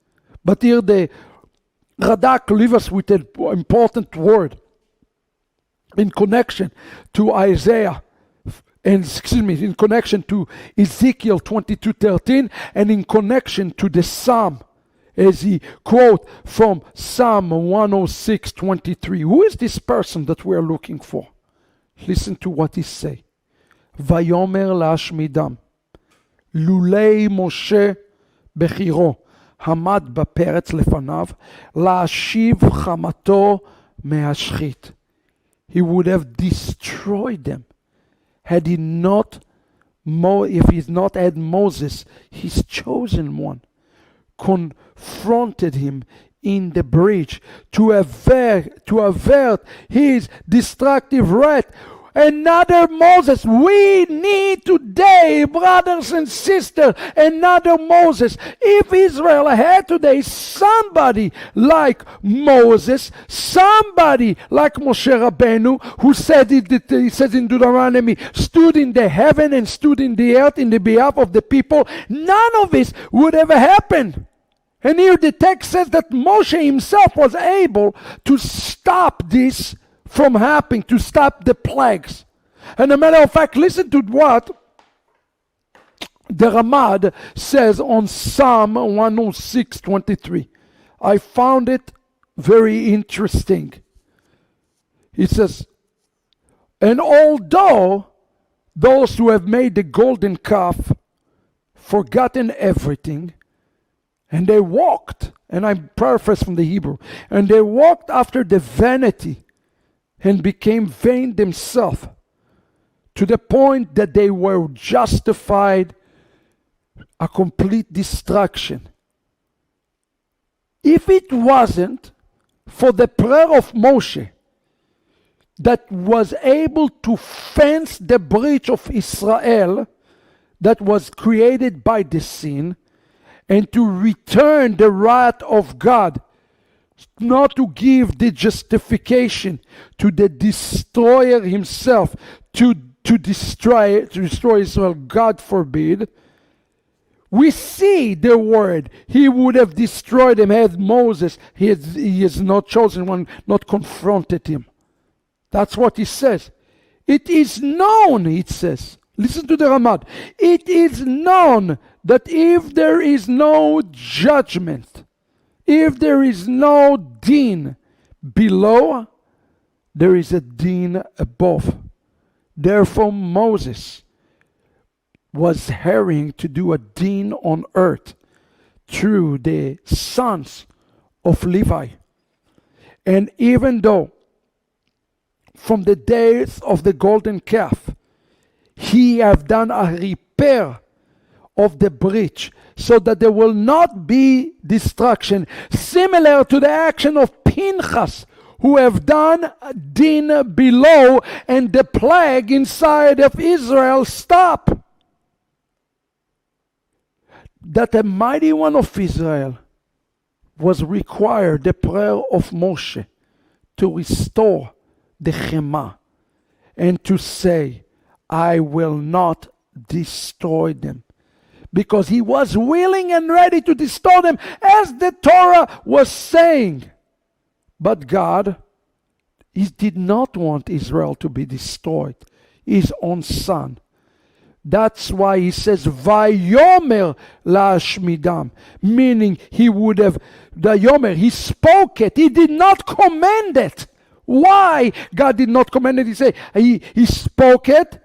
But here the Radak leaves us with an important word in connection to Isaiah. And in connection to Ezekiel 22:13, and in connection to the Psalm, as he quote from Psalm 106:23. Who is this person that we are looking for? Listen to what he say. Vayomer להשמידם, לולי משה בחירו, המד בפרץ לפניו, להשיב חמתו מהשחית. He would have destroyed them had he not, if he's not had Moses, his chosen one, confronted him in the breach to avert his destructive wrath. Another Moses. We need today, brothers and sisters, another Moses. If Israel had today somebody like Moses, somebody like Moshe Rabbeinu, who said it, he says in Deuteronomy, stood in the heaven and stood in the earth in the behalf of the people, none of this would ever happen. And here the text says that Moshe himself was able to stop this from happening, to stop the plagues. And a matter of fact, listen to what the Ramad says on Psalm 106:23. I found it very interesting. It says, and although those who have made the golden calf forgotten everything, and they walked, and I'm paraphrasing from the Hebrew, and they walked after the vanity and became vain themselves, to the point that they were justified a complete destruction. If it wasn't for the prayer of Moshe that was able to fence the breach of Israel that was created by the sin, and to return the wrath of God, not to give the justification to the destroyer himself, to destroy Israel, God forbid. We see the word, he would have destroyed him had Moses, he is not chosen one, not confronted him. That's what he says. It is known, it says. Listen to the Ramad. It is known that if there is no judgment, if there is no din below, there is a din above. Therefore Moses was hurrying to do a din on earth through the sons of Levi. And even though from the days of the golden calf, he have done a repair of the breach so that there will not be destruction, similar to the action of Pinchas, who have done din below, and the plague inside of Israel stop. That the mighty one of Israel was required the prayer of Moshe to restore the Chema and to say, I will not destroy them. Because he was willing and ready to destroy them, as the Torah was saying. But God, he did not want Israel to be destroyed, his own son. That's why he says, Vayomer la'ashmidam, meaning he would have, the Yomer, he spoke it, he did not command it. Why God did not command it? He spoke it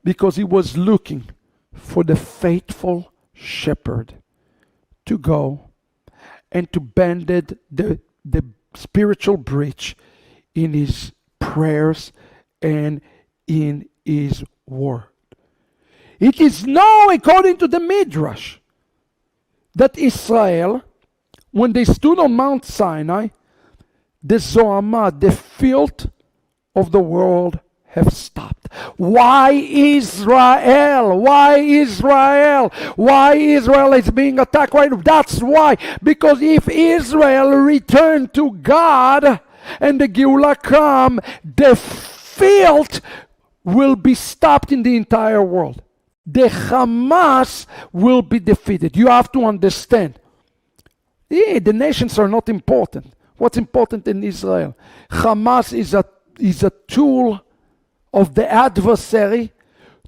because he was looking for the faithful shepherd to go and to bend the spiritual breach in his prayers and in his word. It is known, according to the Midrash, that Israel, when they stood on Mount Sinai, the Zohamah, the filth of the world, have stopped. Why Israel? Why Israel? Why Israel is being attacked right now? That's why. Because if Israel return to God and the Geulah come, the filth will be stopped in the entire world. The Hamas will be defeated. You have to understand. The nations are not important. What's important in Israel? Hamas is a tool of the adversary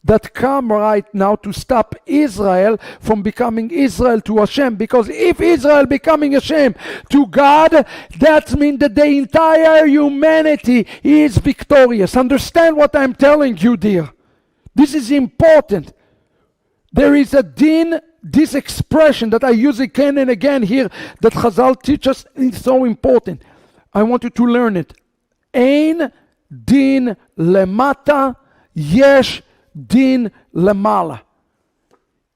that come right now to stop Israel from becoming Israel to Hashem. Because if Israel becoming Hashem to God, that means that the entire humanity is victorious. Understand what I'm telling you, dear. This is important. There is a din, this expression that I use again and again here, that Chazal teach us, is so important. I want you to learn it. Ein din lemata, yesh din lemala.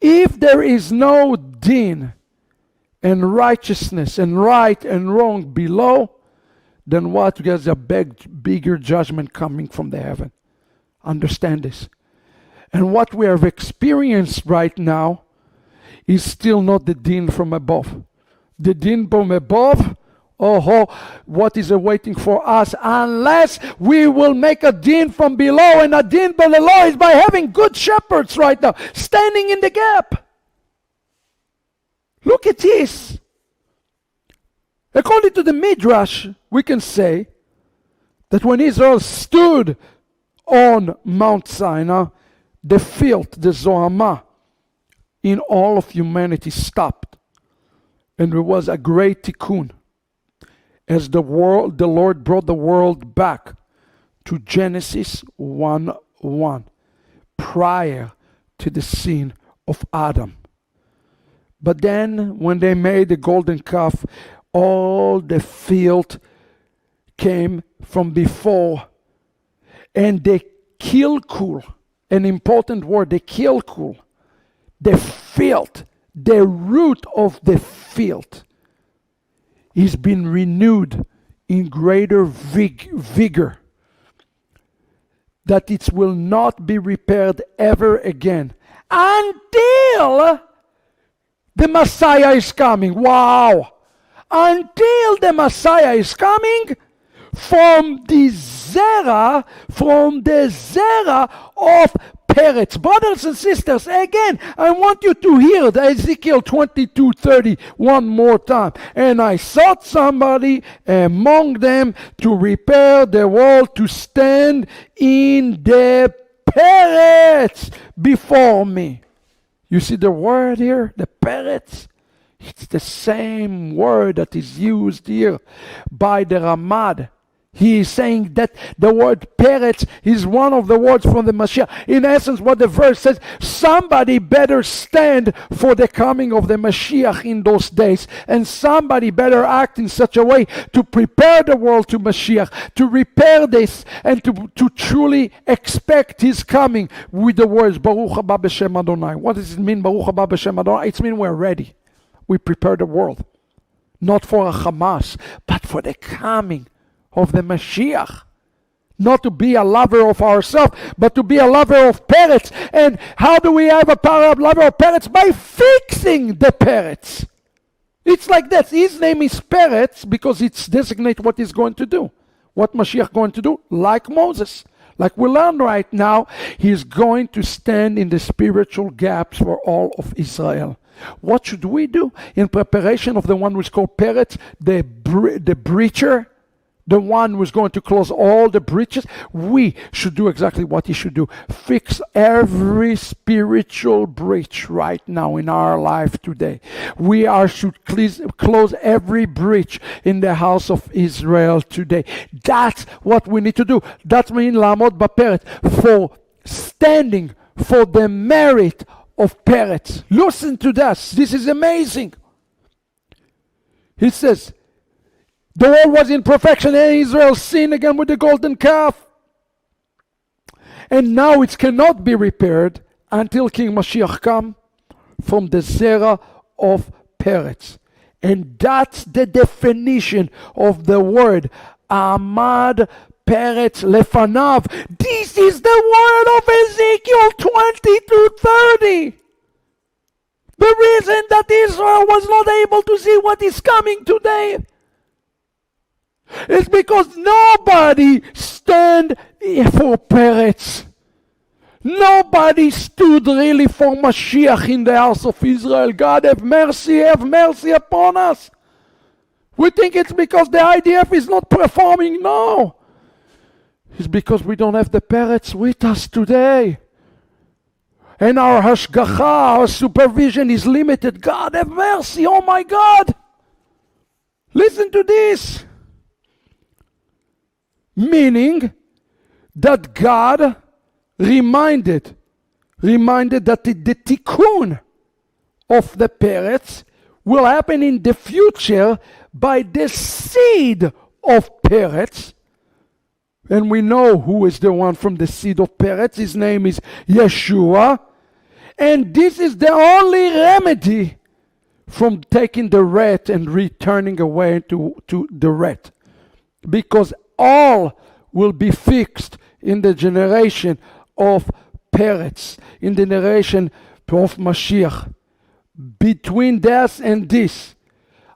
If there is no din and righteousness and right and wrong below, then what? There's a bigger judgment coming from the heaven. Understand this. And what we have experienced right now is still not the din from above. The din from above, what is awaiting for us, unless we will make a din from below, and a din below is by having good shepherds right now, standing in the gap. Look at this. According to the Midrash, we can say that when Israel stood on Mount Sinai, the filth, the Zohamah, in all of humanity stopped. And there was a great tikkun. As the Lord brought the world back to Genesis 1:1, prior to the sin of Adam. But then, when they made the golden calf, all the filth came from before. And the kilkul, an important word, the kilkul, the filth, the root of the filth, is been renewed in greater vigor, that it will not be repaired ever again until the Messiah is coming. Wow! Until the Messiah is coming from the zera of Peretz. Brothers and sisters, again, I want you to hear the Ezekiel 22:30 one more time. And I sought somebody among them to repair the wall, to stand in the Peretz before me. You see the word here, the Peretz? It's the same word that is used here by the Ramad. He is saying that the word Peretz is one of the words from the Mashiach. In essence, what the verse says, somebody better stand for the coming of the Mashiach in those days. And somebody better act in such a way to prepare the world to Mashiach, to repair this, and to truly expect his coming with the words, Baruch haba b'shem Adonai. What does it mean, Baruch haba b'shem Adonai? It means we're ready. We prepare the world. Not for a Hamas, but for the coming of the Mashiach. Not to be a lover of ourselves, but to be a lover of Peretz. And how do we have a lover of Peretz? By fixing the Peretz. It's like that. His name is Peretz because it's designate what he's going to do. What Mashiach going to do? Like Moses. Like we learn right now, he's going to stand in the spiritual gaps for all of Israel. What should we do in preparation of the one who is called Peretz, the breacher? The one who is going to close all the breaches. We should do exactly what he should do. Fix every spiritual breach right now in our life today. We should close every breach in the house of Israel today. That's what we need to do. That means Lamod Baperet, for standing for the merit of Peretz. Listen to this. This is amazing. He says, the world was in perfection and Israel sinned again with the golden calf. And now it cannot be repaired until King Mashiach come from the Zera of Peretz. And that's the definition of the word Amad Peretz Lefanav. This is the word of Ezekiel 22:30. The reason that Israel was not able to see what is coming today it's because nobody stand for Peretz. Nobody stood really for Mashiach in the house of Israel. God have mercy upon us. We think it's because the IDF is not performing. No. It's because we don't have the Peretz with us today. And our hashgacha, our supervision is limited. God have mercy. Oh my God. Listen to this. Meaning that God reminded that the tikkun of the Peretz will happen in the future by the seed of Peretz. And we know who is the one from the seed of Peretz. His name is Yeshua. And this is the only remedy from taking the rat and returning away to the rat. Because all will be fixed in the generation of Peretz, in the generation of Mashiach. Between this and this,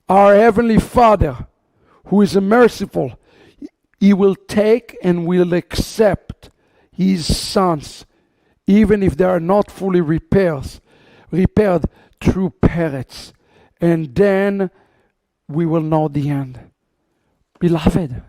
our Heavenly Father, who is merciful, he will take and will accept his sons, even if they are not fully repaired through Peretz. And then we will know the end. Beloved,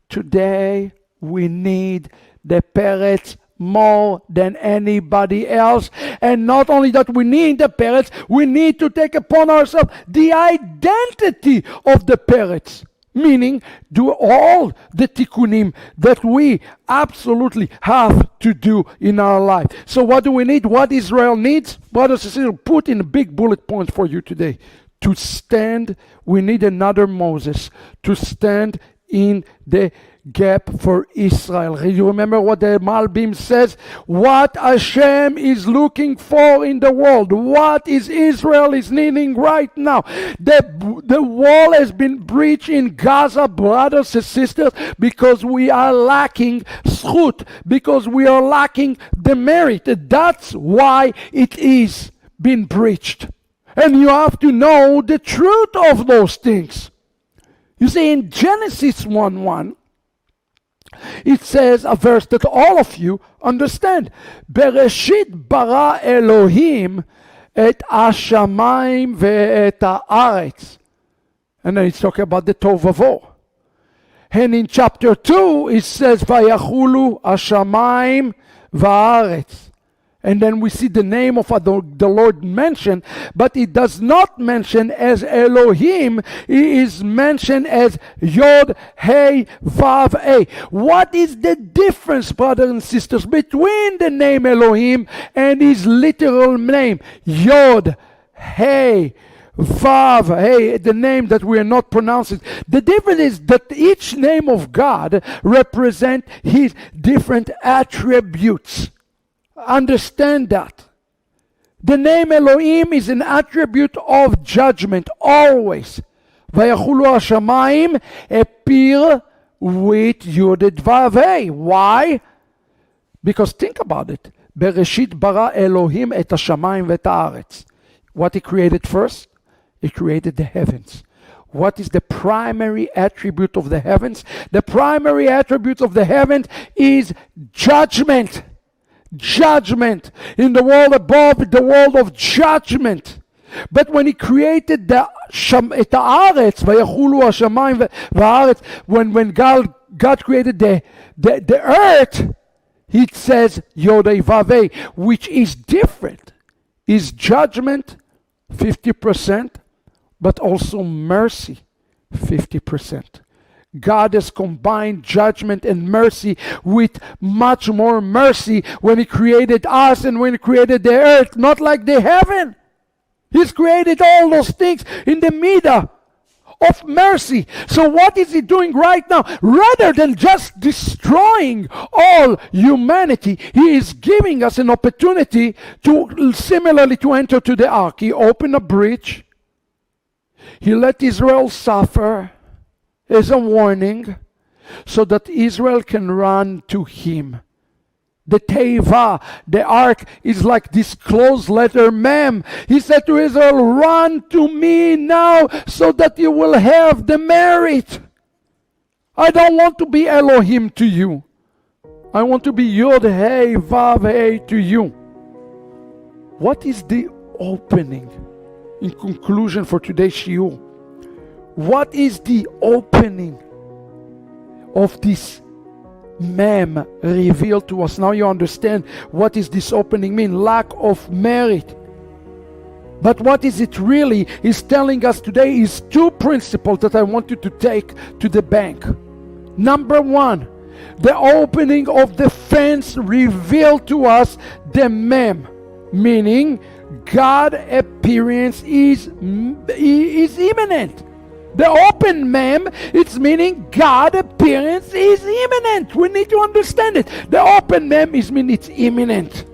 today we need the Peretz more than anybody else. And not only that we need the Peretz, we need to take upon ourselves the identity of the Peretz. Meaning, do all the tikkunim that we absolutely have to do in our life. So what do we need? What Israel needs? Brothers and sisters, put in a big bullet point for you today. To stand, we need another Moses to stand in the gap for Israel. You remember what the Malbim says? What Hashem is looking for in the world, what is Israel is needing right now. The wall has been breached in Gaza, brothers and sisters, because we are lacking zchut, because we are lacking the merit. That's why it is been breached. And you have to know the truth of those things. You see, in Genesis 1:1, it says a verse that all of you understand. Bereshit bara Elohim et hashamayim ve'et haaretz. And then it's talking about the Tovavo. And in chapter 2, it says, Vayachulu hashamayim va'aretz. And then we see the name of the Lord mentioned, but it does not mention as Elohim. He is mentioned as Yod, Hey, Vav, A. What is the difference, brothers and sisters, between the name Elohim and his literal name? Yod, Hey, Vav, Hey, the name that we are not pronouncing. The difference is that each name of God represents his different attributes. Understand that. The name Elohim is an attribute of judgment, always. Vayachulu hashamayim appear with Yud Vav. Why? Because think about it. Bereshit bara Elohim et hashamayim ve'et haaretz. What he created first? He created the heavens. What is the primary attribute of the heavens? The primary attribute of the heavens is judgment. Judgment. In the world above, the world of judgment. But when he created the haaretz, vayachulu hashamayim v'haaretz, when God created the earth, it says Yodei Vavei, which is different. Is judgment 50%, but also mercy 50%. God has combined judgment and mercy with much more mercy when he created us and when he created the earth, not like the heaven. He's created all those things in the middle of mercy. So what is he doing right now? Rather than just destroying all humanity, he is giving us an opportunity to similarly to enter to the ark. He opened a breach. He let Israel suffer as a warning so that Israel can run to him. The Teva, the ark, is like this closed letter mem. He said to Israel, run to me now so that you will have the merit. I don't want to be Elohim to you. I want to be Yod, Hey, Vav, Hey to you. What is the opening in conclusion for today's shiur? What is the opening of this mem revealed to us? Now you understand what is this opening mean. Lack of merit. But what is it really is telling us today is two principles that I want you to take to the bank. Number one, the opening of the fence revealed to us the mem, meaning God appearance is imminent. The open mem, it's meaning God appearance is imminent. We need to understand it. The open mem is mean it's imminent.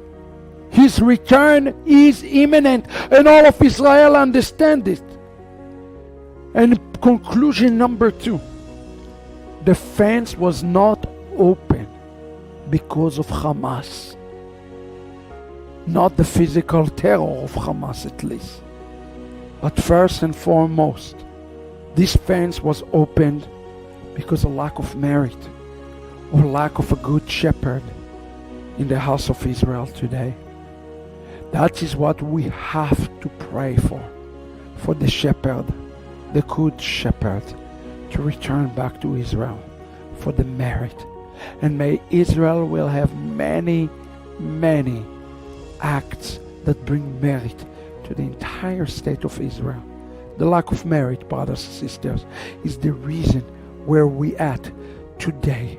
His return is imminent. And all of Israel understand it. And conclusion number two. The fence was not open because of Hamas. Not the physical terror of Hamas at least. But first and foremost, this fence was opened because of lack of merit or lack of a good shepherd in the house of Israel today. That is what we have to pray for the shepherd, the good shepherd, to return back to Israel for the merit. And may Israel will have many, many acts that bring merit to the entire state of Israel. The lack of merit, brothers and sisters, is the reason where we at today